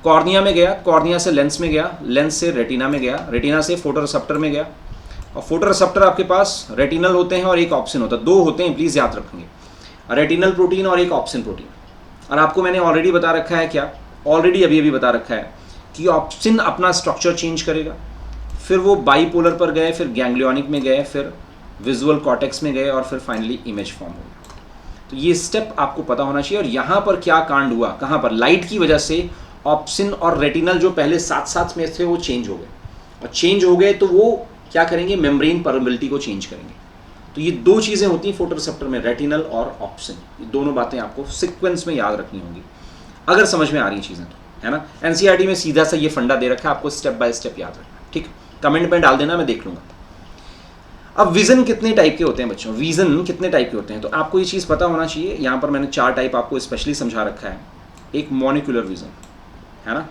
कॉर्निया में गया, कॉर्निया से लेंस में गया, लेंस से रेटिना में गया, रेटिना से फोटो रिसेप्टर में गया, और फोटो रिसेप्टर आपके पास रेटिनल होते हैं और एक ऑप्सिन होता है, 2 होते हैं, प्लीज़ याद रखेंगे, रेटिनल प्रोटीन और एक ऑप्सिन प्रोटीन। और आपको मैंने ऑलरेडी बता रखा है, क्या ऑलरेडी अभी बता रखा है कि ऑप्सिन अपना स्ट्रक्चर चेंज करेगा, फिर वो बाईपोलर पर गए, फिर गैंग्लियोनिक में गए, फिर विजुअल कॉर्टेक्स में गए, और फिर फाइनली इमेज फॉर्म हो गया। तो ये स्टेप आपको पता होना चाहिए। और यहाँ पर क्या कांड हुआ? कहाँ पर? लाइट की वजह से ऑप्सिन और रेटिनल जो पहले साथ साथ में थे वो चेंज हो गए, और चेंज हो गए तो वो क्या करेंगे, मेम्ब्रेन परमेबिलिटी को चेंज करेंगे। तो ये दो चीज़ें होती हैं फोटोरिसेप्टर में, रेटिनल और ऑप्सिन। ये दोनों बातें आपको सीक्वेंस में याद रखनी होंगी अगर समझ में आ रही चीज़ें तो, है ना। एनसीईआरटी में सीधा सा ये फंडा दे रखा है, आपको स्टेप बाय स्टेप याद रखना, ठीक। कमेंट में डाल देना, मैं देख लूँगा। अब विजन कितने टाइप के होते हैं बच्चों, विजन कितने टाइप के होते हैं, तो आपको ये चीज़ पता होना चाहिए। यहाँ पर मैंने 4 टाइप आपको स्पेशली समझा रखा है। एक मोनिकुलर विजन, है ना।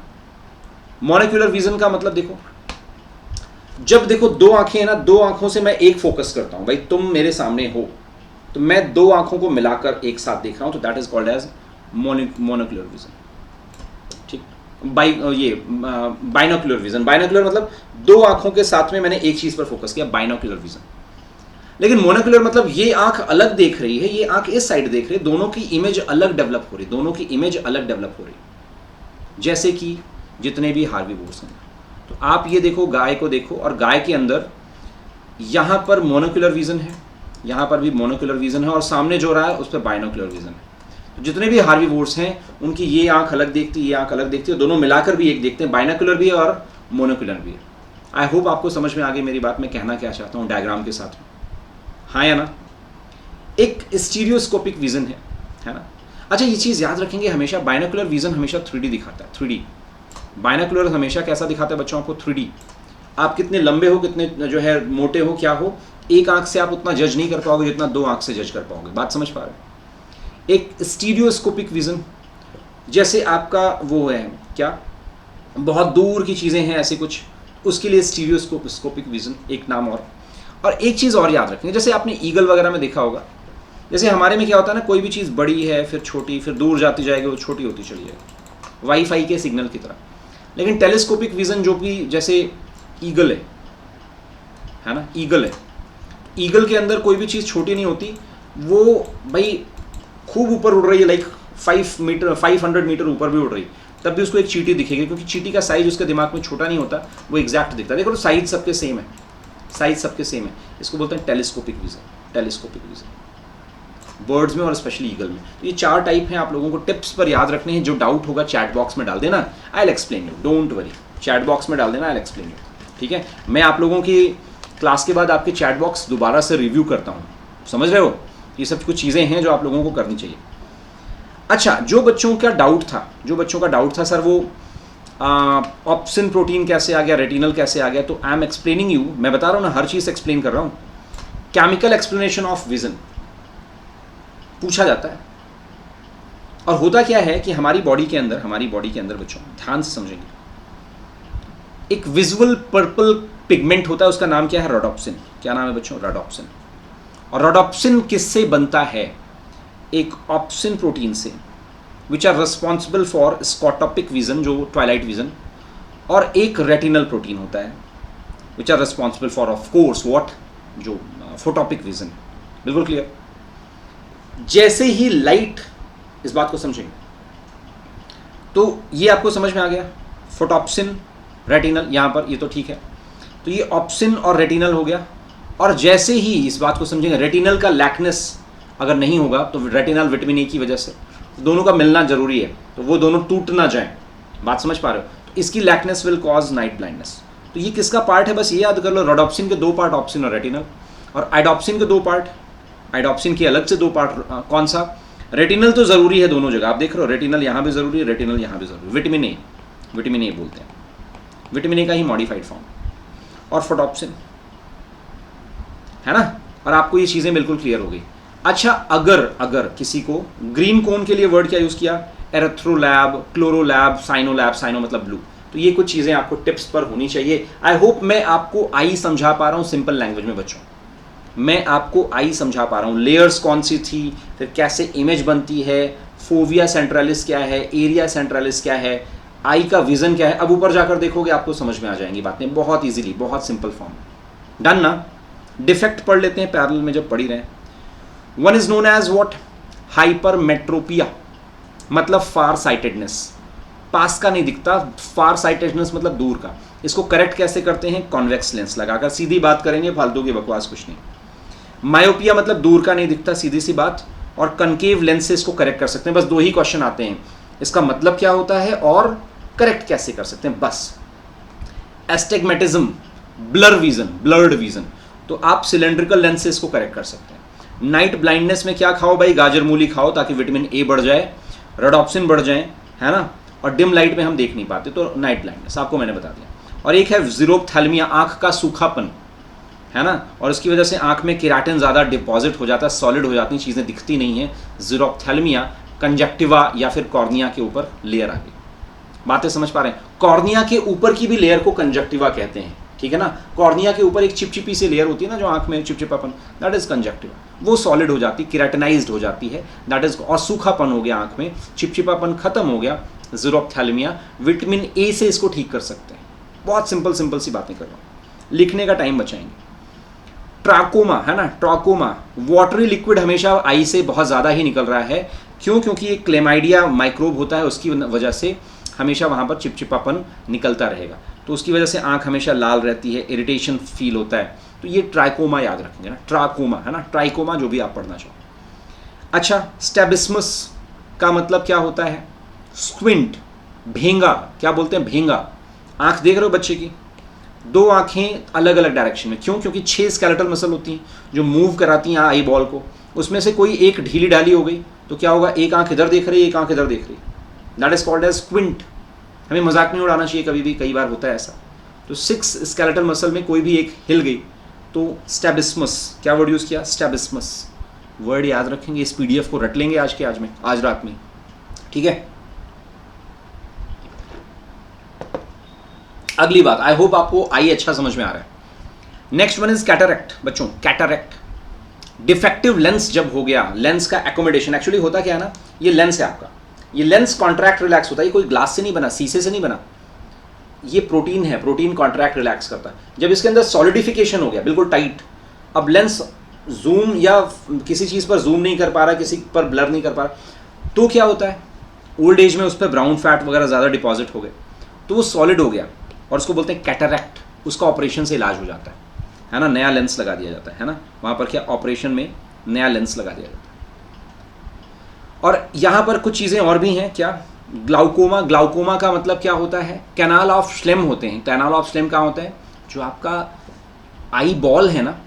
मोनिकुलर विजन का मतलब देखो, जब देखो 2 आंखें हैं ना, 2 आंखों से मैं एक फोकस करता हूं, भाई तुम मेरे सामने हो तो मैं 2 आंखों को मिलाकर एक साथ देख रहा हूं, तो that is called as monocular vision, ठीक। बाइनोकुलर विजन, बाइनोकुलर मतलब 2 आंखों के साथ में मैंने एक चीज पर फोकस किया, बाइनोकुलर विजन। लेकिन मोनोकुलर मतलब ये आंख अलग देख रही है, ये आंख इस साइड देख रही है, दोनों की इमेज अलग डेवलप हो रही, दोनों की इमेज अलग डेवलप हो रही। जैसे कि जितने भी हार्बीवोर्स हैं, तो आप ये देखो, गाय को देखो, और गाय के अंदर यहाँ पर मोनोकुलर विजन है, यहाँ पर भी मोनोकुलर विजन है, और सामने जो रहा है उस पर बाइनोकुलर विजन है। तो जितने भी हार्बीवोर्स हैं उनकी ये आंख अलग देखती है, ये आंख अलग देखती है, दोनों मिलाकर भी एक देखते हैं, बाइनोकुलर भी है और मोनोकुलर भी है। आई होप आपको समझ में आ गई मेरी बात, मैं कहना क्या चाहता हूँ डायग्राम के साथ में, हाँ या ना। एक स्टीरियोस्कोपिक विजन है ना। अच्छा, ये चीज़ याद रखेंगे हमेशा, बाइनोकुलर विजन हमेशा 3D दिखाता है, 3D। बाइनोकुलर हमेशा कैसा दिखाता है बच्चों आपको, 3D। आप कितने लंबे हो, कितने जो है मोटे हो, क्या हो, एक आंख से आप उतना जज नहीं कर पाओगे जितना 2 आंख से जज कर पाओगे। बात समझ पा रहे हो। एक स्टीरियोस्कोपिक विजन, जैसे आपका वो है क्या, बहुत दूर की चीज़ें हैं ऐसे कुछ, उसके लिए स्टीरियोस्कोपिक विजन एक नाम। और एक चीज़ और याद रखेंगे, जैसे आपने ईगल वगैरह में देखा होगा, जैसे हमारे में क्या होता है ना, कोई भी चीज़ बड़ी है फिर छोटी, फिर दूर जाती जाएगी, वो छोटी होती चली जाएगी, वाईफाई के सिग्नल की तरह। लेकिन टेलीस्कोपिक विजन जो कि जैसे ईगल है ना, ईगल है, ईगल के अंदर कोई भी चीज़ छोटी नहीं होती, वो भाई खूब ऊपर उड़ रही है, लाइक 500 मीटर ऊपर भी उड़ रही, तब भी उसको एक चींटी दिखेगी, क्योंकि चींटी का साइज उसके दिमाग में छोटा नहीं होता, वो एग्जैक्ट दिखता है। देखो साइज सबके सेम है, साइज सबके सेम है, इसको बोलते हैं telescopic vision, telescopic vision birds में और स्पेशली ईगल में। तो ये 4 टाइप हैं, आप लोगों को टिप्स पर याद रखने हैं। जो डाउट होगा चैट बॉक्स में डाल देना, I will explain you, don't worry, chat box में डाल देना, आई विल एक्सप्लेन यू, ठीक है। मैं आप लोगों की क्लास के बाद आपके चैट बॉक्स दोबारा से रिव्यू करता हूँ, समझ रहे हो। ये सब कुछ चीज़ें हैं जो आप लोगों को करनी चाहिए। अच्छा, जो बच्चों का डाउट था सर, वो ऑप्सिन प्रोटीन कैसे आ गया, रेटिनल कैसे आ गया, तो आई एम एक्सप्लेनिंग यू, मैं बता रहा हूँ ना, हर चीज़ एक्सप्लेन कर रहा हूँ। केमिकल एक्सप्लेनेशन ऑफ विजन पूछा जाता है। और होता क्या है कि हमारी बॉडी के अंदर बच्चों ध्यान से समझेंगे, एक विजुअल पर्पल पिगमेंट होता है, उसका नाम क्या है, रोडोप्सिन। क्या नाम है बच्चों, रोडोप्सिन। और रोडोप्सिन किससे बनता है, एक ऑप्सिन प्रोटीन से, which are responsible for scotopic vision, जो ट्वाइलाइट विजन, और एक रेटिनल प्रोटीन होता है which are responsible for of course what, जो फोटोपिक विजन। बिल्कुल क्लियर। जैसे ही लाइट, इस बात को समझेंगे तो ये आपको समझ में आ गया, फोटोप्सिन, रेटिनल, यहाँ पर ये तो ठीक है। तो ये ऑप्सिन और रेटिनल हो गया। और जैसे ही इस बात को समझेंगे, रेटिनल का लैकनेस अगर नहीं होगा तो रेटिनल विटामिन ए की वजह से, दोनों का मिलना जरूरी है, तो वो दोनों टूट ना जाए। बात समझ पा रहे हो। तो इसकी लैकनेस विल कॉज नाइट ब्लाइंडनेस। तो ये किसका पार्ट है, बस ये याद कर लो, रोडोप्सिन के 2 पार्ट, ऑप्सिन और रेटिनल। और आइडोप्सिन के 2 पार्ट, आइडोप्सिन के अलग से 2 पार्ट, कौन सा, रेटिनल तो जरूरी है दोनों जगह, आप देख रहे हो, रेटिनल यहाँ भी जरूरी है, रेटिनल यहाँ भी जरूरी। विटामिन ए बोलते हैं, विटामिन ए का ही मॉडिफाइड फॉर्म। और फोटोप्सिन, है ना। और आपको ये चीज़ें बिल्कुल क्लियर हो गई। अच्छा, अगर किसी को ग्रीन कोन के लिए वर्ड क्या यूज़ किया, एरेथ्रोलैब, क्लोरोलैब, साइनोलैब, साइनो मतलब ब्लू। तो ये कुछ चीज़ें आपको टिप्स पर होनी चाहिए। आई होप मैं आपको आई समझा पा रहा हूँ सिंपल लैंग्वेज में बच्चों, मैं आपको आई समझा पा रहा हूँ। लेयर्स कौन सी थी, फिर कैसे इमेज बनती है, फोविया सेंट्रलिस क्या है, एरिया सेंट्रलिस क्या है, आई का विजन क्या है। अब ऊपर जाकर देखोगे आपको समझ में आ जाएंगी बातें बहुत इजीली, बहुत सिंपल फॉर्म। डन ना। डिफेक्ट पढ़ लेते हैं पैरेलल में जब पढ़ ही रहे। One is known as what, hypermetropia, मतलब फार साइटेडनेस, पास का नहीं दिखता, फार साइटेडनेस मतलब दूर का। इसको करेक्ट कैसे करते हैं, कॉन्वेक्स लेंस लगाकर, सीधी बात करेंगे, फालतू की बकवास कुछ नहीं। मायोपिया मतलब दूर का नहीं दिखता, सीधी सी बात। और कनकेव लेंस से इसको करेक्ट कर सकते हैं। बस 2 ही क्वेश्चन आते हैं, इसका मतलब क्या होता है और करेक्ट कैसे कर सकते हैं, बस। Astigmatism blur vision, blurred vision, तो आप सिलेंड्रिकल लेंस से इसको करेक्ट कर सकते हैं। नाइट ब्लाइंडनेस में क्या खाओ भाई, गाजर मूली खाओ ताकि विटामिन ए बढ़ जाए, रेडॉप्सिन बढ़ जाए, है ना, और डिम लाइट में हम देख नहीं पाते, तो नाइट ब्लाइंडनेस आपको मैंने बता दिया। और एक है ज़ीरोप्थैल्मिया, आंख का सूखापन, है ना, और उसकी वजह से आंख में केराटिन ज़्यादा डिपॉजिट हो जाता है, सॉलिड हो जाती हैं, चीज़ें दिखती नहीं है, ज़ीरोप्थैल्मिया, कंजक्टिवा या फिर कॉर्निया के ऊपर लेयर आ गई। बातें समझ पा रहे हैं? कॉर्निया के ऊपर की भी लेयर को कंजक्टिवा कहते हैं, ठीक है ना। कॉर्निया के ऊपर एक चिपचिपी सी लेयर होती है ना जो आंख में चिपचिपापन, दैट इज कंजक्टिवा, वो सॉलिड हो जाती, केराटिनाइज्ड हो जाती है, दैट इज, और सूखापन हो गया आंख में, चिपचिपापन खत्म हो गया, ज़ीरोप्थैल्मिया। विटामिन ए से इसको ठीक कर सकते हैं। बहुत सिंपल सिंपल सी बातें कर रहा हूँ, लिखने का टाइम बचाएंगे। ट्राकोमा, है ना, ट्राकोमा, वाटरी लिक्विड हमेशा आई से बहुत ज़्यादा ही निकल रहा है, क्यों? क्योंकि एक क्लेमाइडिया माइक्रोब होता है, उसकी वजह से हमेशा वहाँ पर चिपचिपापन निकलता रहेगा, तो उसकी वजह से आंख हमेशा लाल रहती है, इरिटेशन फील होता है, तो ये ट्राइकोमा याद रखेंगे ना, ट्राकोमा, है ना, ट्राइकोमा जो भी आप पढ़ना चाहो। अच्छा, स्टैबिस्मस का मतलब क्या होता है? स्क्विंट, भेंगा, क्या बोलते हैं, भेंगा। आंख देख रहे हो बच्चे की, दो आंखें अलग अलग डायरेक्शन में, क्यों? क्योंकि 6 स्केलेटल मसल होती हैं जो मूव कराती हैं आई बॉल को, उसमें से कोई एक ढीली ढाली हो गई तो क्या होगा, एक आंख इधर देख रही है, एक आंख इधर देख रही है, that is called as squint. हमें मजाक नहीं उड़ाना चाहिए कभी भी, कई बार होता है ऐसा। तो 6 स्केलेटल मसल में कोई भी एक हिल गई तो स्टैबिस्मस, क्या वर्ड यूज किया, स्टैबिस्मस, वर्ड याद रखेंगे, इस पीडीएफ को रट लेंगे आज रात में, ठीक है। अगली बात, आई होप आपको आई अच्छा समझ में आ रहा है। नेक्स्ट वन इज कैटरैक्ट बच्चों, कैटरैक्ट, डिफेक्टिव लेंस जब हो गया, लेंस का एकोमोडेशन, एक्चुअली होता क्या है ना, ये लेंस है आपका, ये लेंस कॉन्ट्रैक्ट रिलैक्स होता है, ये कोई ग्लास से नहीं बना, शीशे से नहीं बना, ये प्रोटीन है, प्रोटीन कॉन्ट्रैक्ट रिलैक्स करता है। जब इसके अंदर सॉलिडिफिकेशन हो गया बिल्कुल टाइट, अब लेंस जूम या किसी चीज़ पर जूम नहीं कर पा रहा, किसी पर ब्लर नहीं कर पा रहा, तो क्या होता है, ओल्ड एज में उस पर ब्राउन फैट वगैरह ज़्यादा डिपॉजिट हो गए, तो वो सॉलिड हो गया और उसको बोलते हैं कैटरैक्ट, उसका ऑपरेशन से इलाज हो जाता है ना, नया लेंस लगा दिया जाता है ना, वहाँ पर क्या ऑपरेशन में नया लेंस लगा दिया जाता है। और यहाँ पर कुछ चीज़ें और भी हैं, क्या, ग्लाउकोमा, ग्लाउकोमा का मतलब क्या होता है, कैनाल ऑफ श्लेम होते हैं, कैनाल ऑफ श्लेम क्या होता है, जो आपका आई बॉल है ना,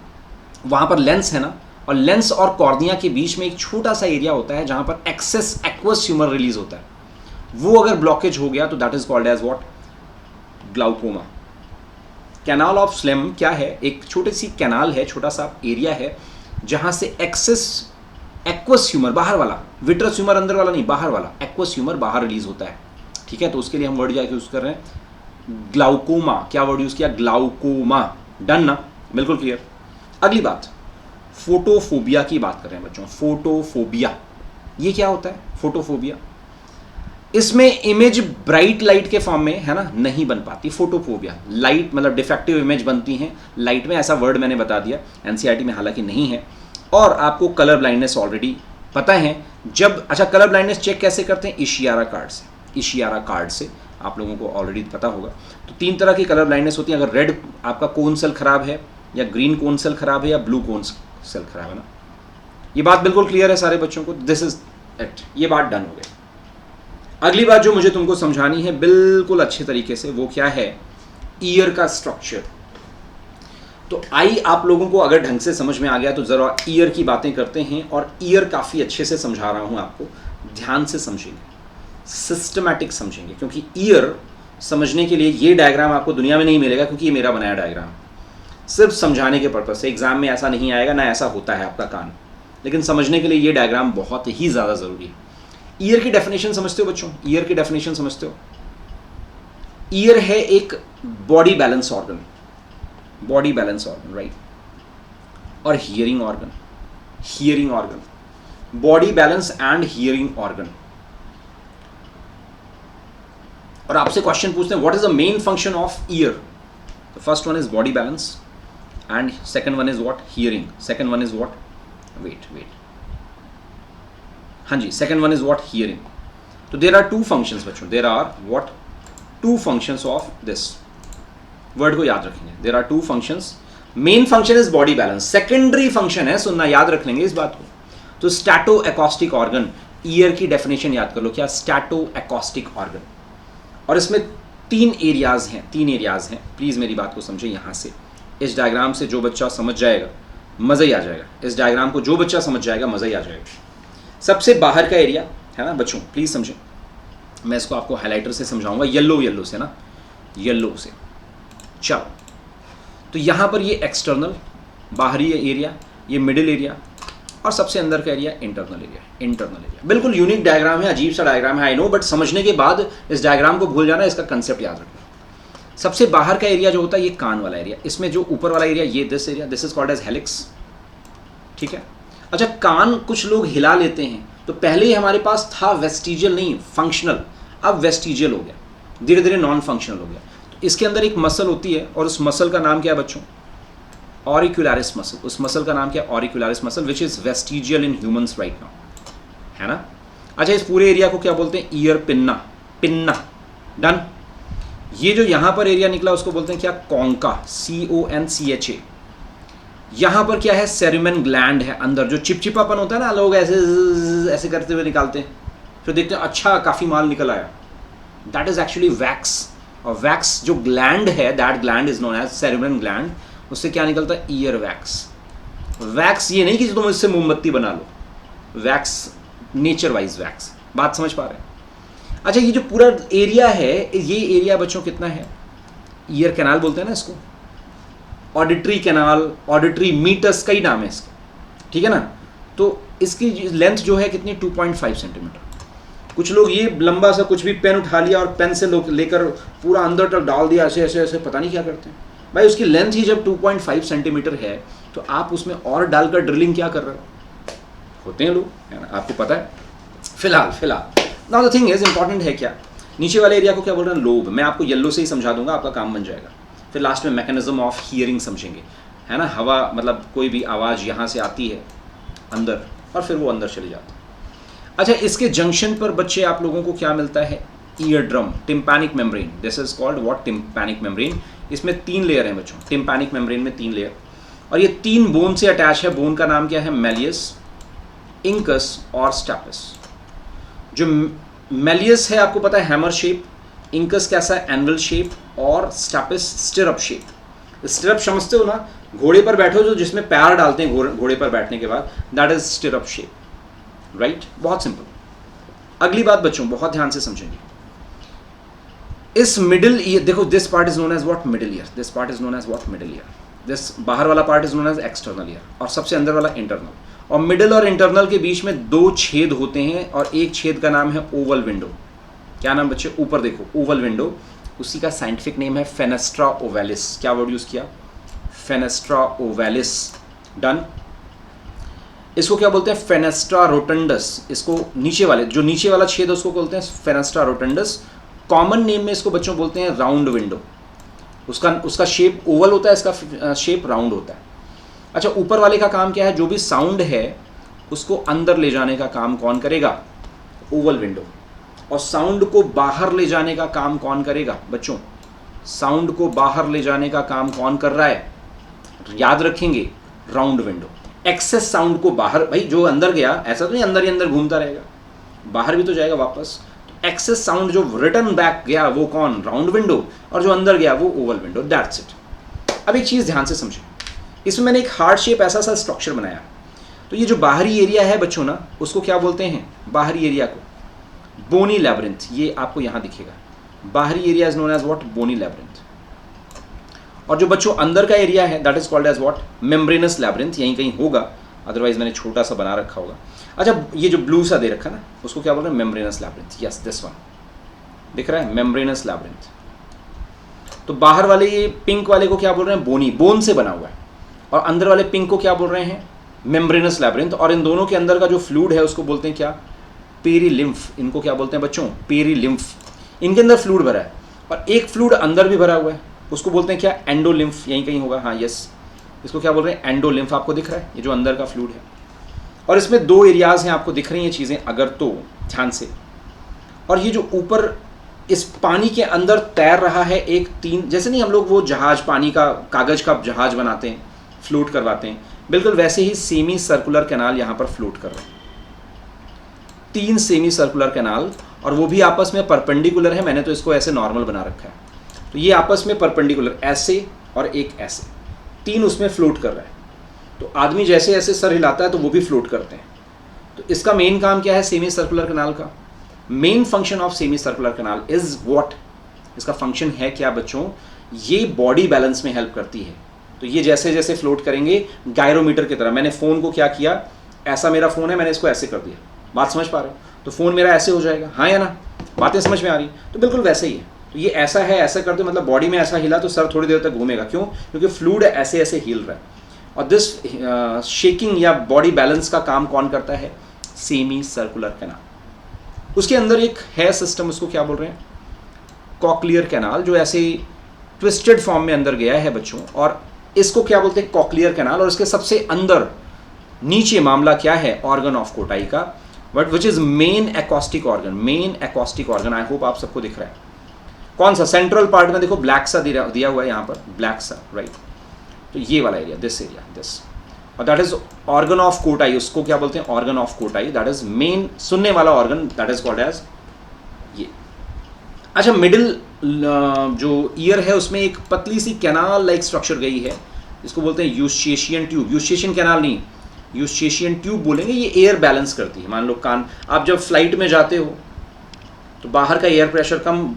वहाँ पर लेंस है ना, और लेंस और कॉर्निया के बीच में एक छोटा सा एरिया होता है जहाँ पर एक्सेस एक्वस ह्यूमर रिलीज होता है, वो अगर ब्लॉकेज हो गया तो that is called as what, glaucoma. Canal of Schlemm क्या है, एक छोटी सी कैनाल है, छोटा सा एरिया है जहाँ से एक्सेस एक्वस ह्यूमर, बाहर वाला, विट्रस ह्यूमर अंदर वाला नहीं, बाहर वाला एक्वस ह्यूमर बाहर रिलीज होता है, ठीक है। तो उसके लिए हम वर्ड जाके यूज कर रहे हैं ग्लाउकोमा, क्या वर्ड यूज किया, ग्लाउकोमा, डन ना, बिल्कुल क्लियर। अगली बात, फोटोफोबिया की बात कर रहे हैं बच्चों, फोटोफोबिया, ये क्या होता है फोटोफोबिया, इसमें इमेज ब्राइट लाइट के फॉर्म में, है ना, नहीं बन पाती, फोटोफोबिया, लाइट मतलब डिफेक्टिव इमेज बनती हैं लाइट में, ऐसा वर्ड मैंने बता दिया, एनसीईआरटी में हालांकि नहीं है। और आपको कलर ब्लाइंडनेस ऑलरेडी पता है, जब, अच्छा, कलर ब्लाइंडनेस चेक कैसे करते हैं, इशियारा कार्ड से, इशियारा कार्ड से आप लोगों को ऑलरेडी पता होगा। तो 3 तरह की कलर ब्लाइंडनेस होती है, अगर रेड आपका कोन सेल खराब है, या ग्रीन कोन सेल खराब है, या ब्लू कोन सेल खराब है ना, ये बात बिल्कुल क्लियर है सारे बच्चों को, दिस इज इट, ये बात डन हो गई। अगली बात जो मुझे तुमको समझानी है बिल्कुल अच्छे तरीके से, वो क्या है, ईयर का स्ट्रक्चर। तो आई आप लोगों को अगर ढंग से समझ में आ गया तो जरा ईयर की बातें करते हैं, और ईयर काफ़ी अच्छे से समझा रहा हूं आपको, ध्यान से समझेंगे, सिस्टमैटिक समझेंगे, क्योंकि ईयर समझने के लिए ये डायग्राम आपको दुनिया में नहीं मिलेगा, क्योंकि ये मेरा बनाया डायग्राम, सिर्फ समझाने के पर्पज से, एग्जाम में ऐसा नहीं आएगा ना, ऐसा होता है आपका कान, लेकिन समझने के लिए ये डायग्राम बहुत ही ज़्यादा ज़रूरी है। ईयर की डेफिनेशन समझते हो बच्चों, ईयर की डेफिनेशन समझते हो, ईयर है एक body balance organ, body balance organ, right, और hearing organ, hearing organ, body balance and hearing organ. और आपसे क्वेश्चन पूछते हैं what is the main function of ear, the first one is body balance and second one is what, hearing, second one is what, wait, हाँ जी, second one is what, hearing. तो there are 2 functions बच्चों, there are what, 2 functions of this, word को याद रखेंगे, there are 2 functions, main function is body balance, secondary function है, सुनना, याद रख लेंगे इस बात को। तो स्टैटो एकॉस्टिक ऑर्गन, ईयर की डेफिनेशन याद कर लो, क्या, स्टैटो एकॉस्टिक ऑर्गन, और इसमें 3 एरियाज हैं, 3 एरियाज हैं, प्लीज मेरी बात को समझे, यहां से इस डायग्राम से जो बच्चा समझ जाएगा मज़ा ही आ जाएगा, इस डायग्राम को जो बच्चा समझ जाएगा मज़ा ही आ जाएगा। सबसे बाहर का एरिया है ना बच्चों, प्लीज़ समझें, मैं इसको आपको हाइलाइटर से समझाऊंगा, येलो से ना, येलो से। चलो, तो यहाँ पर ये एक्सटर्नल बाहरी एरिया, ये मिडिल एरिया, और सबसे अंदर का एरिया इंटरनल एरिया। बिल्कुल यूनिक डायग्राम है, अजीब सा डायग्राम है, आई नो, बट समझने के बाद इस डायग्राम को भूल जाना, इसका कंसेप्ट याद रखना। सबसे बाहर का एरिया जो होता है ये कान वाला एरिया, इसमें जो ऊपर वाला एरिया ये this area, this is called as helix, ठीक है। अच्छा, कान कुछ लोग हिला लेते हैं, तो पहले ही हमारे पास था वेस्टिजियल नहीं फंक्शनल, अब वेस्टिजियल हो गया, धीरे धीरे नॉन फंक्शनल हो गया। तो इसके अंदर एक मसल होती है और उस मसल का नाम क्या है बच्चों, ऑरिक्युलरिस मसल। उस मसल का नाम क्या है, auricularis muscle, which is vestigial in humans right now, है ना। अच्छा, इस पूरे एरिया को क्या बोलते हैं, ईयर पिन्ना, पिन्ना, डन। ये जो यहाँ पर एरिया निकला उसको बोलते हैं क्या, कॉन्का, CONCHA। यहाँ पर क्या है, सेरुमेन ग्लैंड है अंदर, जो चिपचिपापन होता है ना, लोग ऐसे ऐसे करते हुए निकालते हैं, फिर देखते हैं अच्छा काफ़ी माल निकल आया, दैट इज एक्चुअली वैक्स। और वैक्स जो ग्लैंड है, that gland is known as cerumen gland, उससे क्या निकलता है, ईयर वैक्स। वैक्स ये नहीं कि तुम इससे मोमबत्ती बना लो, वैक्स नेचर वाइज वैक्स, बात समझ पा रहे हैं। अच्छा, ये जो पूरा एरिया है, ये एरिया बच्चों कितना है, ईयर कैनाल बोलते हैं ना इसको, ऑडिटरी कैनाल, ऑडिटरी मीटर्स, कई नाम है इसके, ठीक है ना। तो इसकी लेंथ जो है कितनी, 2.5 सेंटीमीटर। कुछ लोग ये लंबा सा कुछ भी पेन उठा लिया और पेन से लेकर पूरा अंदर तक डाल दिया, ऐसे ऐसे ऐसे, पता नहीं क्या करते हैं भाई। उसकी लेंथ ही जब 2.5 सेंटीमीटर है तो आप उसमें और डालकर ड्रिलिंग क्या कर रहे हो, होते हैं लोग, है ना, आपको पता है। फिलहाल now the thing is important है क्या, नीचे वाले एरिया को क्या बोल रहे हैं, लोब। मैं आपको येलो से ही समझा दूंगा, आपका काम बन जाएगा। फिर लास्ट में मैकेनिज्म ऑफ हियरिंग समझेंगे, है ना। हवा मतलब कोई भी आवाज़ यहाँ से आती है अंदर और फिर वो अंदर चली जाती है। अच्छा, इसके जंक्शन पर बच्चे आप लोगों को क्या मिलता है, ear drum, tympanic membrane, this is called what, tympanic membrane. इसमें 3 लेयर हैं बच्चों, टिम्पैनिक मेम्ब्रेन में 3 लेयर, और ये 3 बोन से अटैच है। बोन का नाम क्या है, मेलियस, इंकस और स्टेपस। जो मेलियस है आपको पता है हैमर शेप, इंकस कैसा है, एनवल शेप, और स्टेपस स्टिरअप शेप। स्टिरअप समझते हो ना, घोड़े पर बैठो जो जिसमें पैर डालते हैं घोड़े पर बैठने के बाद, that is stirrup shape, right. बहुत सिंपल। अगली बात बच्चों बहुत ध्यान से समझेंगे, इस मिडिल ईयर देखो, this part is known as what, middle ear, this part is known as what, middle ear. This बाहर वाला part is known as external ear, और सबसे अंदर वाला इंटरनल। और मिडिल और इंटरनल के बीच में 2 छेद होते हैं, और एक छेद का नाम है ओवल विंडो। क्या नाम बच्चे, ऊपर देखो, ओवल विंडो, उसी का साइंटिफिक नेम है फेनेस्ट्रा ओवैलिस। क्या वर्ड यूज किया, फेनेस्ट्रा ओवैलिस, डन। इसको क्या बोलते हैं, फेनेस्ट्रा रोटंडस। इसको नीचे वाले, जो नीचे वाला छेद है उसको बोलते हैं फेनेस्ट्रा रोटंडस। कॉमन नेम में इसको बच्चों बोलते हैं राउंड विंडो। उसका शेप ओवल होता है, इसका शेप राउंड होता है। अच्छा, ऊपर वाले का काम क्या है, जो भी साउंड है उसको अंदर ले जाने का काम कौन करेगा, ओवल विंडो। और साउंड को बाहर ले जाने का काम कौन करेगा बच्चों, साउंड को बाहर ले जाने का काम कौन कर रहा है, याद रखेंगे, राउंड विंडो। एक्सेस साउंड को बाहर, भाई जो अंदर गया ऐसा तो नहीं अंदर ही अंदर घूमता रहेगा, बाहर भी तो जाएगा वापस। तो एक्सेस साउंड जो रिटर्न बैक गया वो कौन, राउंड विंडो, और जो अंदर गया वो ओवल विंडो, दैट्स इट। अब एक चीज़ ध्यान से समझें, इसमें मैंने एक हार्ट शेप ऐसा सा स्ट्रक्चर बनाया। तो ये जो बाहरी एरिया है बच्चों ना, उसको क्या बोलते हैं, बाहरी एरिया को बोनी लैब्रिंथ। ये आपको यहाँ दिखेगा, बाहरी area is known as what, bony labyrinth. और जो बच्चों अंदर का एरिया है that is called as what, membranous labyrinth. यहीं कहीं होगा, अदरवाइज मैंने छोटा सा बना रखा होगा। अच्छा, ये जो ब्लू सा दे रखा ना, उसको क्या बोल रहे हैं, membranes labyrinth. Yes, this one दिख रहा है, मेम्ब्रेनस लैब्रिंथ। तो बाहर वाले ये पिंक वाले को क्या बोल रहे हैं, बोनी, बोन से बना हुआ है। और अंदर वाले पिंक को क्या बोल रहे हैं, मेम्ब्रेनस लैब्रिंथ। और इन दोनों के अंदर का जो फ्लूइड है उसको बोलते हैं क्या, पेरीलिम्फ। इनको क्या बोलते हैं बच्चों, पेरीलिम्फ। इनके अंदर फ्लूइड भरा है, और एक फ्लूइड अंदर भी भरा हुआ है, उसको बोलते हैं क्या, एंडोलिम्फ। यहीं कहीं होगा, हाँ यस, इसको क्या बोल रहे हैं, एंडोलिम्फ। आपको दिख रहा है ये जो अंदर का फ्लूइड है। और इसमें 2 एरियाज हैं, आपको दिख रही हैं चीज़ें अगर तो ध्यान से। और ये जो ऊपर इस पानी के अंदर तैर रहा है एक 3, जैसे नहीं हम लोग वो जहाज, पानी का कागज़ का जहाज बनाते हैं, फ्लोट करवाते हैं, बिल्कुल वैसे ही सेमी सर्कुलर कैनाल यहाँ पर फ्लोट कर रहे हैं। 3 सेमी सर्कुलर कैनाल, और वो भी आपस में परपेंडिकुलर है। मैंने तो इसको ऐसे नॉर्मल बना रखा है। तो ये आपस में परपेंडिकुलर, ऐसे और एक ऐसे, तीन उसमें फ्लोट कर रहा है। तो आदमी जैसे जैसे सर हिलाता है तो वो भी फ्लोट करते हैं। तो इसका मेन काम क्या है सेमी सर्कुलर कैनाल का? Main function of semi circular canal is what? इसका फंक्शन है क्या बच्चों? ये बॉडी बैलेंस में हेल्प करती है। तो ये जैसे जैसे फ्लोट करेंगे गायरोमीटर की तरह। मैंने फ़ोन को क्या किया, ऐसा मेरा फ़ोन है, मैंने इसको ऐसे कर दिया, बात समझ पा रहे हो? तो फ़ोन मेरा ऐसे हो जाएगा, हाँ या ना? बातें समझ में आ रही? तो बिल्कुल वैसे ही है। तो ये ऐसा है, ऐसा करते मतलब बॉडी में ऐसा हिला तो सर थोड़ी देर तक घूमेगा। क्यों? क्योंकि फ्लूइड ऐसे ऐसे हिल रहा है। और दिस शेकिंग या बॉडी बैलेंस का काम कौन करता है? Semi circular canal. उसके अंदर एक है सिस्टम, उसको क्या बोल रहे हैं? कॉक्लियर कैनाल, जो ऐसे ट्विस्टेड फॉर्म में अंदर गया है बच्चों। और इसको क्या बोलते हैं? Cochlear canal. और इसके सबसे अंदर नीचे मामला क्या है? ऑर्गन ऑफ कोटाई का, but which is main acoustic organ. Main acoustic organ, I hope आप सबको दिख रहा है। कौन सा? सेंट्रल पार्ट में देखो ब्लैक सा दिया हुआ है यहाँ पर, ब्लैक सा, राइट? तो ये वाला एरिया, दिस एरिया, दिस, और that is organ of Corti. उसको क्या बोलते हैं? Organ of Corti. That is main सुनने वाला organ, that is called as ये। अच्छा, मिडिल जो ईयर है उसमें एक पतली सी कैनाल लाइक स्ट्रक्चर गई है, इसको बोलते हैं यूस्टेशियन ट्यूब। यूस्टेशियन कैनाल नहीं, यूस्टेशियन ट्यूब बोलेंगे। ये एयर बैलेंस करती है। मान लो कान, आप जब फ्लाइट में जाते हो तो बाहर का एयर प्रेशर कम,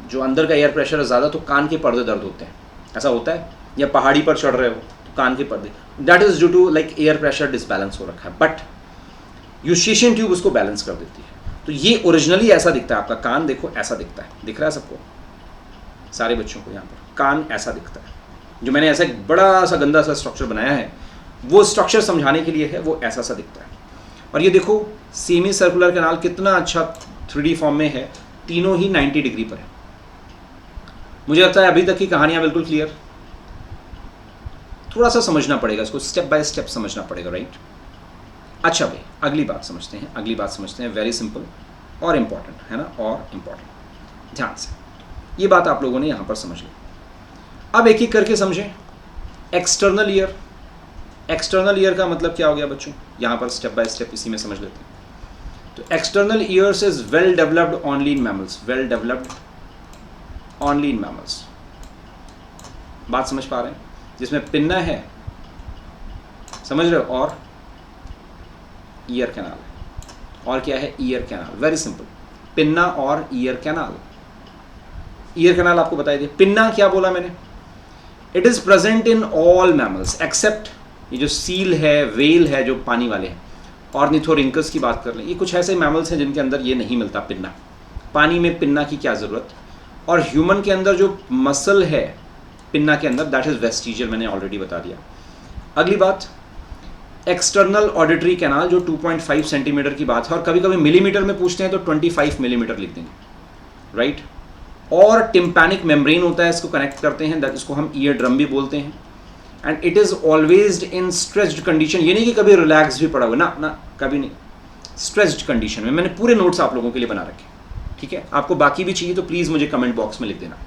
जो अंदर का एयर प्रेशर है ज़्यादा, तो कान के पर्दे दर्द होते हैं, ऐसा होता है? या पहाड़ी पर चढ़ रहे हो तो कान के पर्दे, that is due to like air pressure disbalance हो रखा है। बट यूस्टेशियन ट्यूब उसको बैलेंस कर देती है। तो ये ओरिजिनली ऐसा दिखता है। आपका कान देखो ऐसा दिखता है, दिख रहा है सबको, सारे बच्चों को यहाँ पर कान ऐसा दिखता है। जो मैंने ऐसा एक बड़ा सा गंदा सा स्ट्रक्चर बनाया है, वो स्ट्रक्चर समझाने के लिए है, वो ऐसा सा दिखता है। और ये देखो सेमी सर्कुलर कैनाल कितना अच्छा 3D फॉर्म में है, तीनों ही 90 डिग्री पर है। मुझे लगता है अभी तक की कहानियां बिल्कुल क्लियर। थोड़ा सा समझना पड़ेगा इसको, स्टेप बाय स्टेप समझना पड़ेगा, राइट? अच्छा भाई, अगली बात समझते हैं, अगली बात समझते हैं। वेरी सिंपल और इम्पॉर्टेंट है ना, और इम्पॉर्टेंट। ध्यान से ये बात आप लोगों ने यहां पर समझ ली। अब एक एक करके समझें। एक्सटर्नल ईयर, एक्सटर्नल ईयर का मतलब क्या हो गया बच्चों? यहां पर स्टेप बाय स्टेप इसी में समझ लेते हैं। तो external years is well developed only in mammals, well developed only in mammals. बात समझ पा रहे हैं? जिसमें पिन्ना है, समझ रहे हो, और ईयर कैनाल है। और क्या है? Ear canal. Very simple, pinna और ईयर कैनाल। ईयर कैनाल आपको बताई दिया। पिन्ना क्या बोला मैंने? It is present in all mammals except ये जो सील है, वेल है, जो पानी वाले हैं। ऑर्निथोरिंकस की बात कर लें, ये कुछ ऐसे मैमल्स हैं जिनके अंदर ये नहीं मिलता पिन्ना। पानी में पिन्ना की क्या ज़रूरत? और ह्यूमन के अंदर जो मसल है पिन्ना के अंदर, दैट इज वेस्टिजियल, मैंने ऑलरेडी बता दिया। अगली बात, एक्सटर्नल ऑडिटरी कैनाल, जो 2.5 सेंटीमीटर की बात है, और कभी कभी मिलीमीटर में पूछते हैं तो 25 मिलीमीटर लिख देंगे, राइट? और टिम्पैनिक मेम्ब्रेन होता है, इसको कनेक्ट करते हैं, इसको हम ईयर ड्रम भी बोलते हैं। And it is always in stretched condition. ये नहीं कि कभी रिलैक्स भी पड़ा हुआ, ना, कभी नहीं, स्ट्रेच्ड कंडीशन में। मैंने पूरे नोट्स आप लोगों के लिए बना रखे, ठीक है? आपको बाकी भी चाहिए तो प्लीज़ मुझे कमेंट बॉक्स में लिख देना।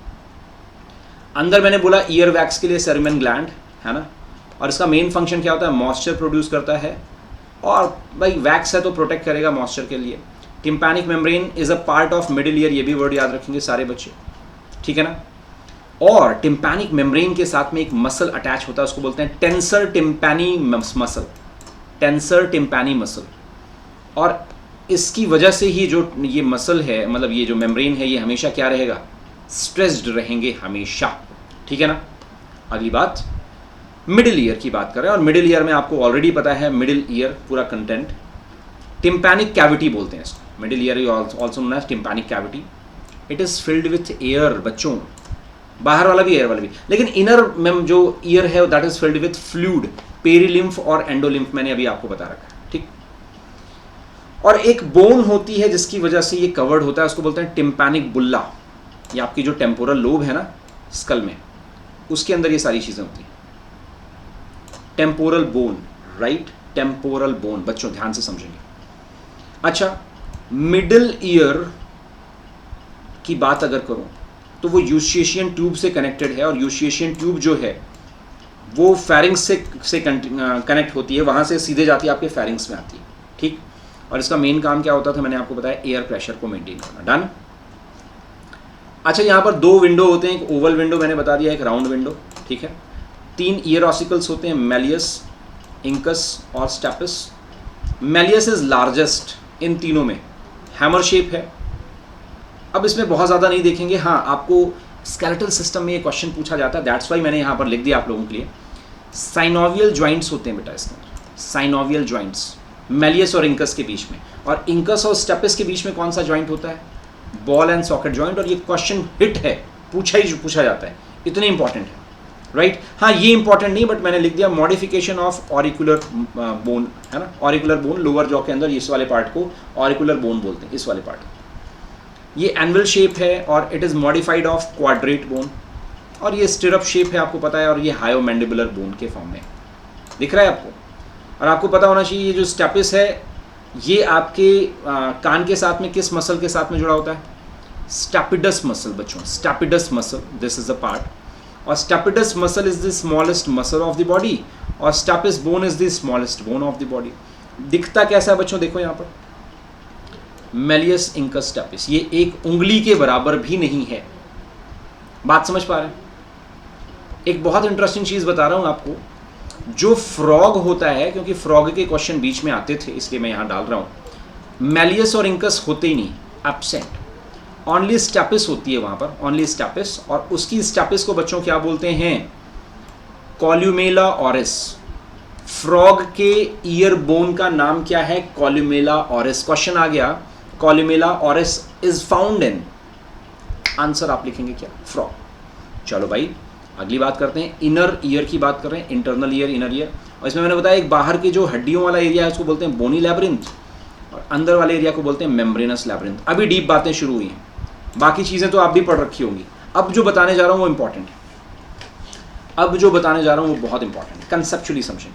अंदर मैंने बोला ईयर वैक्स के लिए सेरेमन ग्लैंड है ना, और इसका मेन फंक्शन क्या होता है? मॉइस्चर प्रोड्यूस करता है, और भाई वैक्स है तो प्रोटेक्ट करेगा मॉइस्चर के लिए। Tympanic membrane is a part of middle ear, ये भी वर्ड याद रखेंगे सारे बच्चे, ठीक है ना? और टिम्पैनिक मेम्ब्रेन के साथ में एक मसल अटैच होता है, उसको बोलते हैं टेंसर टिम्पैनी मसल, टेंसर टिम्पैनी मसल। और इसकी वजह से ही जो ये मसल है, मतलब ये जो मेम्ब्रेन है, ये हमेशा क्या रहेगा? स्ट्रेस्ड रहेंगे हमेशा, ठीक है ना? अगली बात, मिडिल ईयर की बात करें, और मिडिल ईयर में आपको ऑलरेडी पता है मिडिल ईयर पूरा कंटेंट, टिम्पैनिक कैविटी बोलते हैं इसको। Middle ear also known as tympanic cavity. It is filled with air बच्चों, बाहर वाला भी एयर वाला भी, लेकिन इनर में जो ईयर है that is filled with fluid, perilymph और एंडोलिम्फ, मैंने अभी आपको बता रखा है, ठीक? और एक बोन होती है जिसकी वजह से ये कवर्ड होता है, उसको बोलते हैं टिम्पैनिक बुल्ला। ये आपकी जो टेम्पोरल लोब है ना स्कल में, उसके अंदर ये सारी चीज़ें होती हैं। Temporal bone, right? Temporal bone, बच्चों ध्यान से समझेंगे। अच्छा, मिडिल ईयर की बात अगर करूं तो वो यूस्टेशियन ट्यूब से कनेक्टेड है, और यूस्टेशियन ट्यूब जो है वो फेरिंग्स से कनेक्ट होती है, वहाँ से सीधे जाती है आपके फेरिंग्स में आती है, ठीक? और इसका मेन काम क्या होता था? मैंने आपको बताया, एयर प्रेशर को मेंटेन करना। डन? अच्छा, यहाँ पर दो विंडो होते हैं, एक ओवल विंडो मैंने बता दिया, एक राउंड विंडो, ठीक है? तीन ईयर ऑसिकल्स होते हैं, मेलियस, इंकस और stapes. Malleus is largest in तीनों में, हैमर शेप है। अब इसमें बहुत ज़्यादा नहीं देखेंगे, हाँ आपको स्केलेटल सिस्टम में ये क्वेश्चन पूछा जाता है, दैट्स वाई मैंने यहाँ पर लिख दिया आप लोगों के लिए। साइनोवियल ज्वाइंट्स होते हैं बेटा इसके अंदर, साइनोवियल ज्वाइंट्स मेलियस और इंकस के बीच में, और इंकस और स्टेपिस के बीच में कौन सा ज्वाइंट होता है? Ball and socket joint. और ये क्वेश्चन हिट है, पूछा जाता है, इतने इंपॉर्टेंट है, राइट? हाँ ये इंपॉर्टेंट नहीं, बट मैंने लिख दिया मॉडिफिकेशन ऑफ ऑरिकुलर बोन, है ना? ऑरिकुलर बोन लोअर जॉ के अंदर, इस वाले पार्ट को ऑरिकुलर बोन बोलते हैं, इस वाले पार्ट। ये एनुअल शेप है और it is modified of quadrate bone, और ये स्टिरअप शेप है, आपको पता है, और ये हायोमैंडिबुलर बोन के फॉर्म में दिख रहा है आपको। और आपको पता होना चाहिए ये जो स्टेपिस है ये आपके कान के साथ में किस मसल के साथ में जुड़ा होता है? स्टेपिडस मसल बच्चों, stapedius muscle, this is the part. और stapedius muscle is the smallest muscle of the body, और stapes bone is the smallest bone of the body. दिखता कैसा है बच्चों? देखो यहाँ पर मेलियस, इंकस, स्टेपिस, ये एक उंगली के बराबर भी नहीं है। बात समझ पा रहे हैं? एक बहुत इंटरेस्टिंग चीज़ बता रहा हूँ आपको, जो फ्रॉग होता है, क्योंकि फ्रॉग के क्वेश्चन बीच में आते थे इसलिए मैं यहाँ डाल रहा हूँ, मेलियस और इंकस होते ही नहीं, एब्सेंट। ओनली स्टेपिस होती है वहाँ पर, ओनली स्टेपिस, और उसकी स्टेपिस को बच्चों क्या बोलते हैं? Columella orris. फ्रॉग के ईयर बोन का नाम क्या है? Columella orris. क्वेश्चन आ गया, columella orris is found in, answer आप लिखेंगे क्या? फ्रॉग। चलो भाई अगली बात करते हैं, इनर ईयर की बात कर रहे हैं, इंटरनल ईयर, इनर ईयर। और इसमें मैंने बताया एक बाहर के जो हड्डियों वाला एरिया है उसको बोलते हैं बोनी लैब्रिंथ, और अंदर वाले एरिया को बोलते हैं मेम्ब्रेनस लैब्रिंथ। अभी डीप बातें शुरू हुई हैं, बाकी चीज़ें तो आप भी पढ़ रखी होंगी। अब जो बताने जा रहा हूँ वो इंपॉर्टेंट है, अब जो बताने जा रहा हूँ वो बहुत इंपॉर्टेंट है, कंसेप्चुअली समझें।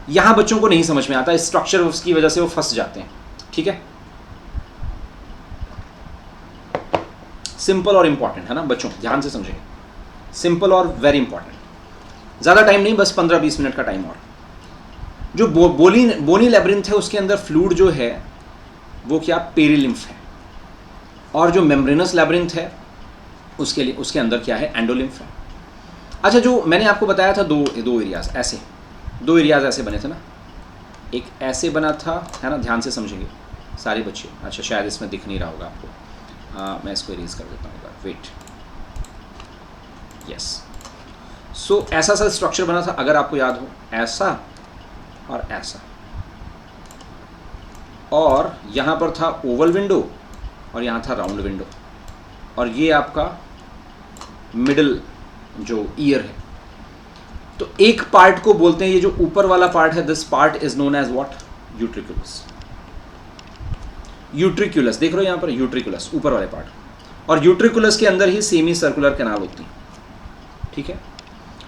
यहाँ बच्चों को नहीं समझ में आता, स्ट्रक्चर उसकी वजह से वो फंस जाते हैं, ठीक है? सिंपल और इंपॉर्टेंट है ना बच्चों, ध्यान से समझेंगे, सिंपल और वेरी इंपॉर्टेंट। ज़्यादा टाइम नहीं, बस 15-20 मिनट का टाइम और। जो बोनी लैब्रिंथ है उसके अंदर फ्लूइड जो है वो क्या? पेरिलिम्फ है। और जो मेम्ब्रेनस लैब्रिंथ है उसके अंदर क्या है? एंडोलिम्फ है। अच्छा, जो मैंने आपको बताया था दो एरियाज, ऐसे दो एरियाज ऐसे बने थे ना, एक ऐसे बना था, है ना? ध्यान से समझेंगे सारे बच्चे। अच्छा शायद इसमें दिख नहीं रहा होगा आपको, हाँ मैं इसको इरेज कर देता हूँ, वेट, यस। सो ऐसा सा स्ट्रक्चर बना था, अगर आपको याद हो, ऐसा और ऐसा, और यहाँ पर था ओवल विंडो और यहाँ था राउंड विंडो, और ये आपका मिडिल जो ईयर है। तो एक पार्ट को बोलते हैं, ये जो ऊपर वाला पार्ट है, this part is known as what? Utriculus. Utriculus देख रहे हो यहाँ पर, यूट्रिकुलस ऊपर वाले पार्ट, और यूट्रिकुलस के अंदर ही सेमी सर्कुलर कैनाल होती है, ठीक है?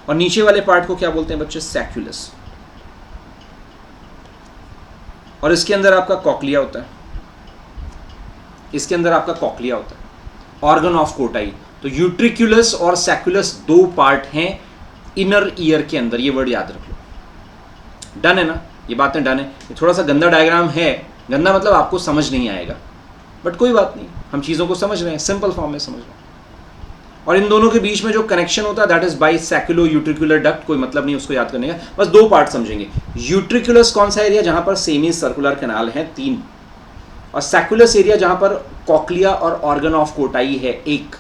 और नीचे वाले पार्ट को क्या बोलते हैं बच्चे? सैक्युलस। और इसके अंदर आपका कॉक्लिया होता है, इसके अंदर आपका कॉक्लिया होता है, ऑर्गन ऑफ कोटाई। तो यूट्रिकुलस और सैक्युलस दो पार्ट हैं इनर ईयर के अंदर, ये वर्ड याद रख लो। डन है ना? ये बातें डन है। ये थोड़ा सा गंदा डायग्राम है, गंदा मतलब आपको समझ नहीं आएगा, बट कोई बात नहीं, हम चीज़ों को समझ रहे हैं, सिंपल फॉर्म में समझ रहे हैं। और इन दोनों के बीच में जो कनेक्शन होता है दैट इज बाई सैक्युलो यूट्रिकुलर डक्ट, कोई मतलब नहीं उसको याद करने का, बस दो पार्ट समझेंगे। यूट्रिकुलस कौन सा एरिया? जहां पर सेमी सर्कुलर कैनाल है 3, और सैक्युलस एरिया जहां पर कॉक्लिया और ऑर्गन ऑफ कोटाई है 1।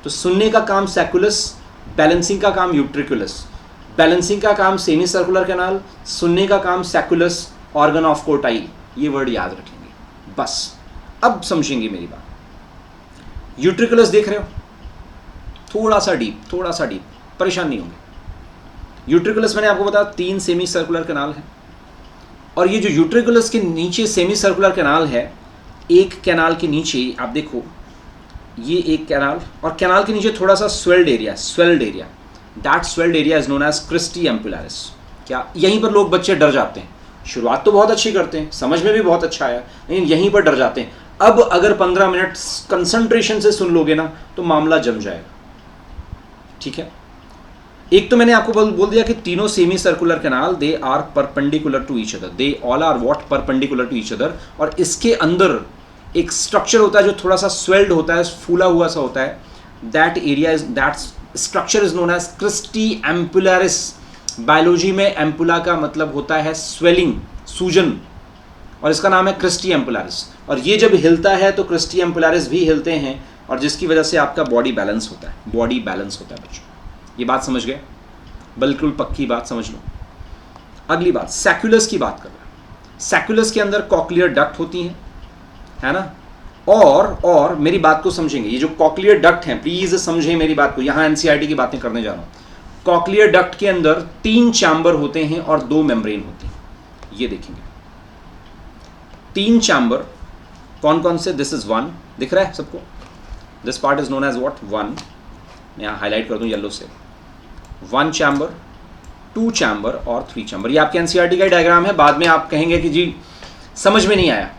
तो सुनने का काम सैक्युलस, बैलेंसिंग का काम यूट्रिकुलस। बैलेंसिंग का काम सेमी सर्कुलर कैनाल, सुनने का काम सैक्युलस, ऑर्गन ऑफ कोटाई। ये वर्ड याद रखेंगे बस। अब समझेंगे मेरी बात। यूट्रिकुलस देख रहे हो, थोड़ा सा डीप, परेशान नहीं होंगे। यूट्रिकुलस मैंने आपको बताया 3 सेमी सर्कुलर कैनाल है, और ये जो यूट्रिकुलस के नीचे सेमी सर्कुलर कैनाल है, एक कैनाल के नीचे आप देखो, ये एक कैनाल, और कैनाल के नीचे थोड़ा सा swelled area, that swelled area is known as crista ampullaris. क्या यहीं पर लोग बच्चे डर जाते हैं? शुरुआत तो बहुत अच्छी करते हैं, समझ में भी बहुत अच्छा आया, लेकिन यहीं पर डर जाते हैं। अब अगर 15 मिनट कंसंट्रेशन से सुन लोगे ना तो मामला जम जाएगा, ठीक है? एक तो मैंने आपको बोल दिया कि तीनों semicircular canal they are perpendicular to each other, they all are what? Perpendicular to each other. और इसके अंदर एक स्ट्रक्चर होता है जो थोड़ा सा स्वेल्ड होता है, फूला हुआ सा होता है, that area is, that structure is known as crista ampullaris. Biology में एम्पुला का मतलब होता है स्वेलिंग, सूजन, और इसका नाम है क्रिस्टी एम्पुलरिस। और ये जब हिलता है तो क्रिस्टी एम्पुलरिस भी हिलते हैं, और जिसकी वजह से आपका बॉडी बैलेंस होता है, बॉडी बैलेंस होता है बच्चों। ये बात समझ गए? बिल्कुल पक्की बात, समझ लो। अगली बात सैक्युलस की बात कर रहे हैं। सैक्युलस के अंदर कॉक्लियर डक्ट होती हैं, है ना। और मेरी बात को समझेंगे, ये जो कॉक्लियर डक्ट हैं, प्लीज समझें मेरी बात को, यहां एनसीईआरटी की बातें करने जा रहा हूं। कॉक्लियर डक्ट के अंदर 3 चैम्बर होते हैं और 2 मेम्ब्रेन होती हैं। ये देखेंगे 3 चैम्बर कौन कौन से? दिस इज 1, दिख रहा है सबको? This part is known as what? 1। मैं यहां हाईलाइट कर दूं येलो से। 1 चैम्बर, 2 चैम्बर और 3 चैम्बर। ये आपके एनसीईआरटी का डायग्राम है, बाद में आप कहेंगे कि जी समझ में नहीं आया।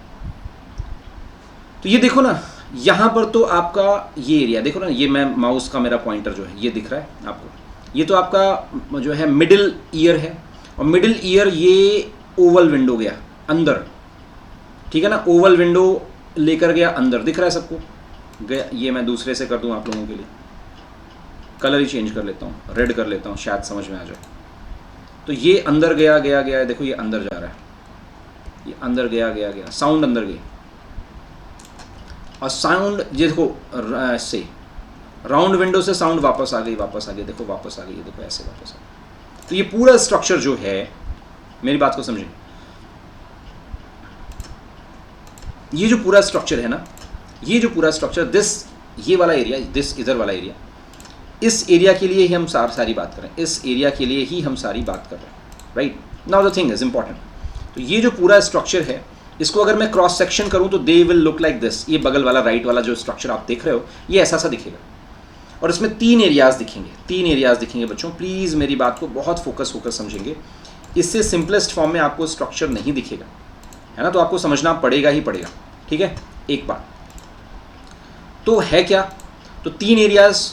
तो ये देखो ना, यहां पर तो आपका ये एरिया देखो ना, ये मैं माउस का मेरा पॉइंटर जो है ये दिख रहा है आपको, ये तो आपका जो है मिडिल ईयर है, और मिडिल ईयर ये ओवल विंडो गया अंदर, ठीक है ना, ओवल विंडो लेकर गया अंदर, दिख रहा है सबको? गया। ये मैं दूसरे से कर दूं आप लोगों के लिए, कलर ही चेंज कर लेता हूँ, रेड कर लेता हूँ, शायद समझ में आ जाए। तो ये अंदर गया गया गया, देखो ये अंदर जा रहा है, ये अंदर गया गया गया, साउंड अंदर गई, और साउंड ये देखो ऐसे राउंड विंडो से साउंड वापस आ गई, वापस आ गई, देखो वापस आ गई, ये देखो ऐसे वापस आ गई। तो ये पूरा स्ट्रक्चर जो है, मेरी बात को समझिए, ये जो पूरा स्ट्रक्चर है ना, ये जो पूरा स्ट्रक्चर, दिस ये वाला एरिया, दिस इधर वाला एरिया, इस एरिया के लिए ही हम सारी बात कर रहे हैं, इस एरिया के लिए ही हम सारी बात कर रहे हैं, right. Now the thing is important. तो ये जो पूरा स्ट्रक्चर है, इसको अगर मैं क्रॉस सेक्शन करूं तो they will look like this. ये बगल वाला राइट वाला जो स्ट्रक्चर आप देख रहे हो, ये ऐसा सा दिखेगा, और इसमें 3 एरियाज दिखेंगे, 3 एरियाज दिखेंगे बच्चों। प्लीज़ मेरी बात को बहुत फोकस होकर समझेंगे, इससे सिंपलेस्ट फॉर्म में आपको स्ट्रक्चर नहीं दिखेगा, है ना, तो आपको समझना पड़ेगा ही पड़ेगा, ठीक है। एक बात तो है क्या, तो 3 एरियाज,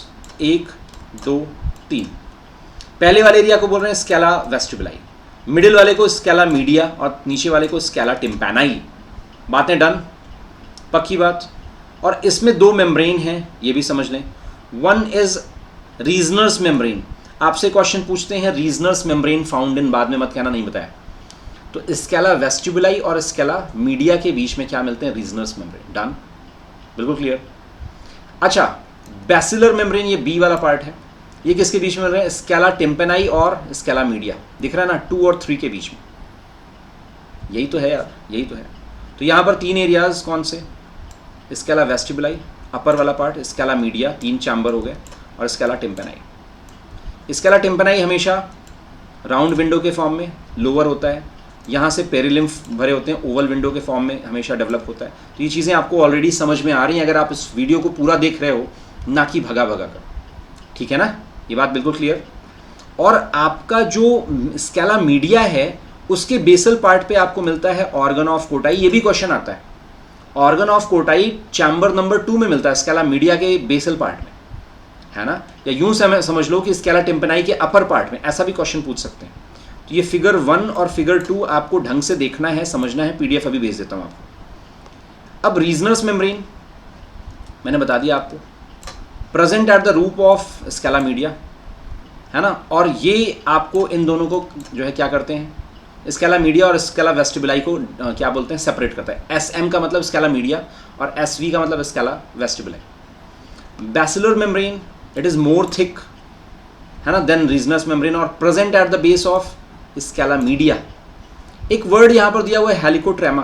1 2 3। पहले वाले एरिया को बोल रहे हैं स्केला वेस्टिबुलाई, मिडिल वाले को स्केला मीडिया, और नीचे वाले को स्केला टिम्पैनाई। बातें डन, पक्की बात। और इसमें 2 मेम्ब्रेन हैं, ये भी समझ लें। One is Reissner's membrane. आपसे क्वेश्चन पूछते हैं रीजनर्स मेम्ब्रेन फाउंड इन, बाद में मत कहना नहीं बताया। तो स्केला वेस्टिबुलाई और स्केला मीडिया के बीच में क्या मिलते हैं? रीजनर्स मेम्ब्रेन। डन, बिल्कुल क्लियर। अच्छा, बैसिलर मेम्ब्रेन, ये बी वाला पार्ट है, ये किसके बीच में मिल रहे हैं? स्केला टिम्पेनाई और स्केला मीडिया, दिख रहा है ना, 2 और 3 के बीच में। यही तो है यार, यही तो है। तो यहाँ पर 3 एरियाज कौन से? स्केला वेस्टिबुलाई अपर वाला पार्ट, स्केला मीडिया 3 चैम्बर हो गए, और स्केला टिम्पेनाई। स्केला टिम्पेनाई हमेशा राउंड विंडो के फॉर्म में लोअर होता है, यहाँ से पेरिलिम्फ भरे होते हैं, ओवल विंडो के फॉर्म में हमेशा डेवलप होता है। तो ये चीज़ें आपको ऑलरेडी समझ में आ रही हैं अगर आप इस वीडियो को पूरा देख रहे हो, ना कि भगा भगा कर, ठीक है ना, ये बात बिल्कुल क्लियर। और आपका जो स्केला मीडिया है उसके बेसल पार्ट पे आपको मिलता है ऑर्गन ऑफ कोटाई। ये भी क्वेश्चन आता है, organ of Kotai chamber number 2 में मिलता है, स्केला मीडिया के बेसल पार्ट में, है ना, या यूं समझ लो कि स्केला टिम्पेनाई के अपर पार्ट में, ऐसा भी क्वेश्चन पूछ सकते हैं। तो ये फिगर 1 और फिगर 2 आपको ढंग से देखना है, समझना है, पीडीएफ अभी भेज देता हूं आपको। अब रीजनर्स मेम्ब्रेन मैंने बता दिया आपको, present at the root of scala media, है ना, और ये आपको इन दोनों को जो है क्या करते हैं, स्केला मीडिया और स्केला वेस्टिबुलाई को क्या बोलते हैं, सेपरेट करता है। SM का मतलब स्केला मीडिया और SV का मतलब scala vestibuli. Basilar membrane it is more thick, है ना, देन रीजनर्स मेम्ब्रेन, और present at the base of scala media. एक वर्ड यहां पर दिया हुआ है हेलिकोट्रेमा,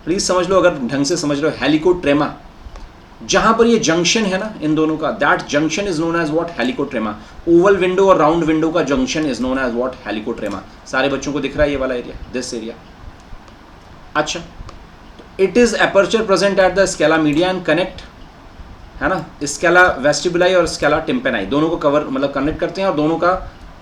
प्लीज समझ लो, अगर ढंग से समझ लो, हेलिकोट्रेमा, जहां पर ये जंक्शन है ना इन दोनों का, that junction is known as what? Helicotrema. Oval window और राउंड विंडो का junction is known as what? Helicotrema. सारे बच्चों को दिख रहा है ये वाला एरिया, दिस एरिया। अच्छा, it is aperture present at the scala media and connect, है ना, स्केला वेस्टिबुलाई और स्केला टिम्पेनाई दोनों को कवर मतलब कनेक्ट करते हैं, और दोनों का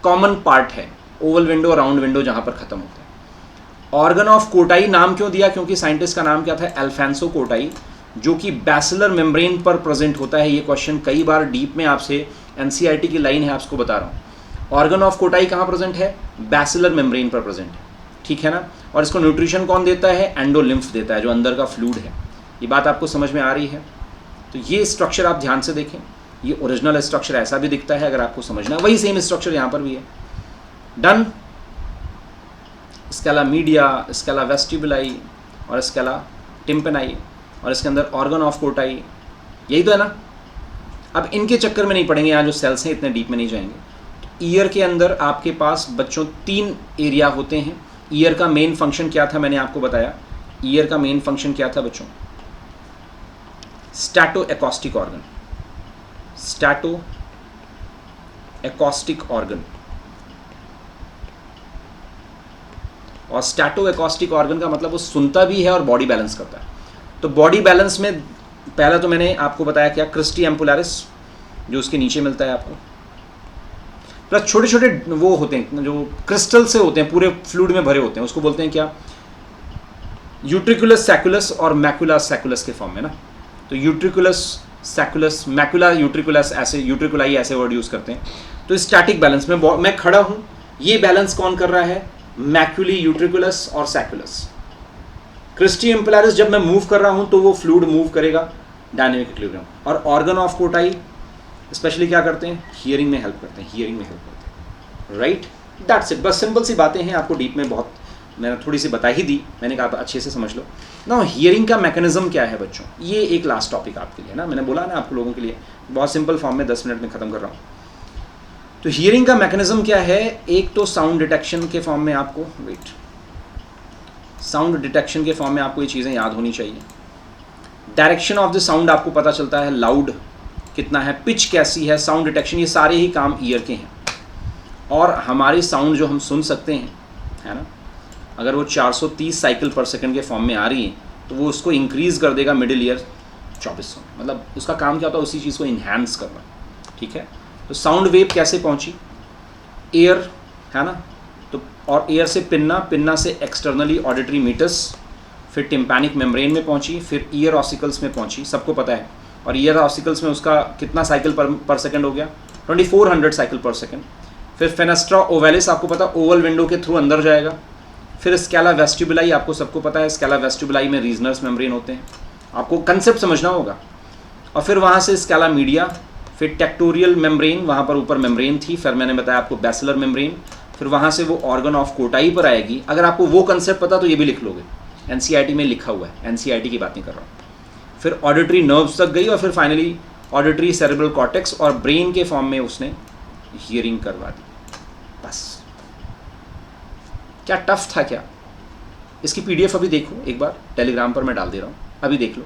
कॉमन पार्ट है ओवल विंडो और राउंड विंडो जहां पर खत्म होता है। ऑर्गन ऑफ कोटाई नाम क्यों दिया? क्योंकि साइंटिस्ट का नाम क्या था? अल्फांसो कोटाई, जो कि बैसिलर मेम्ब्रेन पर प्रेजेंट होता है। ये क्वेश्चन कई बार डीप में आपसे एनसीईआरटी की लाइन है, आपको बता रहा हूँ। ऑर्गन ऑफ कोटाई कहाँ प्रेजेंट है? बैसिलर मेम्ब्रेन पर प्रेजेंट है, ठीक है ना। और इसको न्यूट्रिशन कौन देता है? एंडोलिम्फ देता है, जो अंदर का फ्लूइड है। ये बात आपको समझ में आ रही है? तो ये स्ट्रक्चर आप ध्यान से देखें, ये ओरिजिनल स्ट्रक्चर ऐसा भी दिखता है, अगर आपको समझना है वही सेम स्ट्रक्चर यहाँ पर भी है। Done. Scala media, Scala vestibuli और स्केला टिम्पेनाई, और इसके अंदर ऑर्गन ऑफ कोटाई, यही तो है ना। अब इनके चक्कर में नहीं पड़ेंगे, यहाँ जो सेल्स हैं इतने डीप में नहीं जाएंगे। ईयर के अंदर आपके पास बच्चों 3 एरिया होते हैं। ईयर का मेन फंक्शन क्या था मैंने आपको बताया। ईयर का मेन फंक्शन क्या था बच्चों? स्टैटो एकॉस्टिक ऑर्गन, स्टैटो एकॉस्टिक ऑर्गन। और स्टैटो एकॉस्टिक ऑर्गन का मतलब वो सुनता भी है और बॉडी बैलेंस करता है। तो बॉडी बैलेंस में पहला तो मैंने आपको बताया क्या, क्रिस्टी एम्पुलरिस जो उसके नीचे मिलता है आपको, प्लस छोटे छोटे वो होते हैं जो क्रिस्टल से होते हैं, पूरे फ्लूइड में भरे होते हैं, उसको बोलते हैं क्या, यूट्रिकुलस सैकुलस और मैकुला सैकुलस के फॉर्म में ना। तो यूट्रिकुलस सैकुलस, मैकुला यूट्रिकुलस, ऐसे यूट्रिकुलाई ऐसे वर्ड यूज करते हैं। तो स्टैटिक बैलेंस में मैं खड़ा हूं, ये बैलेंस कौन कर रहा है? मैक्यूली, यूट्रिकुलस और सैकुलस। क्रिस्टी एम्पुलरिस जब मैं मूव कर रहा हूं तो वो फ्लूइड मूव करेगा डायनेमिक इक्विलिब्रियम। और ऑर्गन ऑफ कोटाई स्पेशली क्या करते हैं? हियरिंग में हेल्प करते हैं, हियरिंग में हेल्प करते हैं, राइट। That's it. बस सिंपल सी बातें हैं, आपको डीप में बहुत मैंने थोड़ी सी बता ही दी, मैंने कहा अच्छे से समझ लो ना। हियरिंग का मैकेनिज्म क्या है बच्चों, ये एक लास्ट टॉपिक आपके लिए ना, मैंने बोला ना आप लोगों के लिए बहुत सिंपल फॉर्म में 10 मिनट में ख़त्म कर रहा हूँ। तो हियरिंग का मैकेनिज्म क्या है? एक तो साउंड डिटेक्शन के फॉर्म में आपको, साउंड डिटेक्शन के फॉर्म में आपको ये चीज़ें याद होनी चाहिए। डायरेक्शन ऑफ द साउंड आपको पता चलता है, लाउड कितना है, पिच कैसी है, साउंड डिटेक्शन, ये सारे ही काम ईयर के हैं। और हमारी साउंड जो हम सुन सकते हैं, है ना, अगर वो 430 साइकिल पर सेकंड के फॉर्म में आ रही है तो वो उसको इंक्रीज़ कर देगा मिडिल ईयर 2400। मतलब उसका काम क्या होता है? उसी चीज़ को इन्हांस करना, ठीक है। तो साउंड वेव कैसे पहुंची? एयर, है ना, तो और एयर से पिन्ना, पिन्ना से एक्सटर्नली ऑडिटरी मीटस, फिर टिम्पैनिक मेम्ब्रेन में पहुंची, फिर ईयर ऑसिकल्स में पहुंची, सबको पता है। और ईयर ऑसिकल्स में उसका कितना साइकिल पर सेकंड हो गया? 2400 साइकिल पर सेकंड। फिर फेनेस्ट्रा ओवेलिस आपको पता, ओवल विंडो के थ्रू अंदर जाएगा। फिर स्केला वेस्टिबुलाई आपको सबको पता है, स्केला वेस्टिबुलाई में रीजनर्स मेम्ब्रेन होते हैं, आपको कंसेप्ट समझना होगा। और फिर वहाँ से स्केला मीडिया, फिर टेक्टोरियल मेम्ब्रेन, वहाँ पर ऊपर मेम्ब्रेन थी, फिर मैंने बताया आपको बैसिलर मेम्ब्रेन, फिर वहाँ से वो ऑर्गन ऑफ कोटाई पर आएगी। अगर आपको वो कंसेप्ट पता तो ये भी लिख लोगे, एनसीईआरटी में लिखा हुआ है, एनसीईआरटी की बात नहीं कर रहा हूँ। फिर ऑडिटरी नर्व्स तक गई और फिर फाइनली ऑडिटरी सेरेब्रल कॉर्टेक्स और ब्रेन के फॉर्म में उसने हियरिंग करवा दी। बस, क्या टफ था क्या? इसकी पीडीएफ अभी देखो एक बार, टेलीग्राम पर मैं डाल दे रहा हूँ, अभी देख लो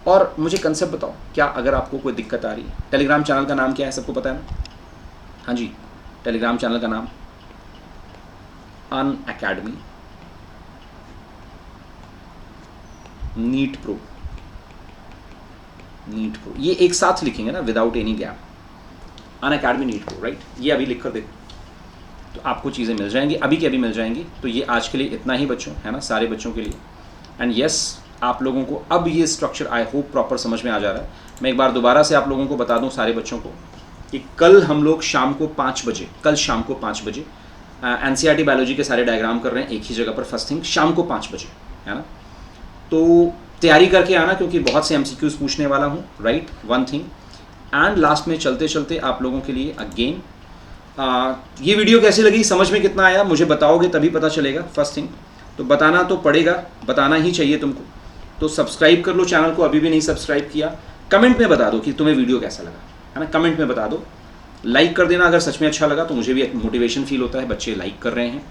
और मुझे कंसेप्ट बताओ क्या अगर आपको कोई दिक्कत आ रही है। टेलीग्राम चैनल का नाम क्या है, सबको पता है ना? हाँ जी, टेलीग्राम चैनल का नाम Unacademy NEET pro, NEET pro, ये एक साथ लिखेंगे ना, without any gap, Unacademy NEET pro, right. ये अभी लिख कर देखो तो आपको चीज़ें मिल जाएंगी, अभी की अभी मिल जाएंगी। तो ये आज के लिए इतना ही बच्चों, है ना, सारे बच्चों के लिए। एंड यस, आप लोगों को अब ये स्ट्रक्चर आई होप प्रॉपर समझ में आ जा रहा है। मैं एक बार दोबारा से आप लोगों को बता दूं सारे बच्चों को कि कल हम लोग शाम को 5 बजे, कल शाम को 5 बजे एनसीईआरटी बायोलॉजी के सारे डायग्राम कर रहे हैं एक ही जगह पर, फर्स्ट थिंग शाम को 5 बजे, है ना। तो तैयारी करके आना क्योंकि बहुत से एमसीक्यूज पूछने वाला हूँ, right, one thing. And last में चलते चलते आप लोगों के लिए अगेन ये वीडियो कैसी लगी, समझ में कितना आया, मुझे बताओगे तभी पता चलेगा। फर्स्ट थिंग तो बताना तो पड़ेगा, बताना ही चाहिए तुमको। तो सब्सक्राइब कर लो चैनल को, अभी भी नहीं सब्सक्राइब किया। कमेंट में बता दो कि तुम्हें वीडियो कैसा लगा, है ना, कमेंट में बता दो। लाइक कर देना अगर सच में अच्छा लगा, तो मुझे भी एक मोटिवेशन फील होता है, बच्चे लाइक कर रहे हैं।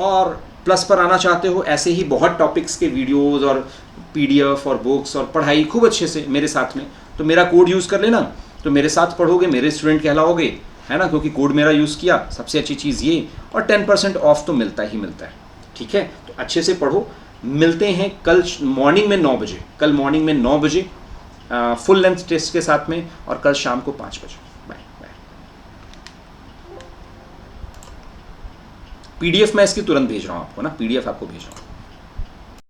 और प्लस पर आना चाहते हो, ऐसे ही बहुत टॉपिक्स के वीडियोस और पीडीएफ और बुक्स और पढ़ाई खूब अच्छे से मेरे साथ में, तो मेरा कोड यूज़ कर लेना, तो मेरे साथ पढ़ोगे, मेरे स्टूडेंट कहलाओगे, है ना, क्योंकि कोड मेरा यूज़ किया, सबसे अच्छी चीज़ ये। और 10% ऑफ तो मिलता ही मिलता है, ठीक है। तो अच्छे से पढ़ो, मिलते हैं कल मॉर्निंग में 9 बजे, कल मॉर्निंग में 9 बजे फुल लेंथ टेस्ट के साथ में, और कल शाम को 5 बजे। Bye bye. पीडीएफ मैं इसकी तुरंत भेज रहा हूँ आपको ना, पीडीएफ आपको भेज रहा हूँ।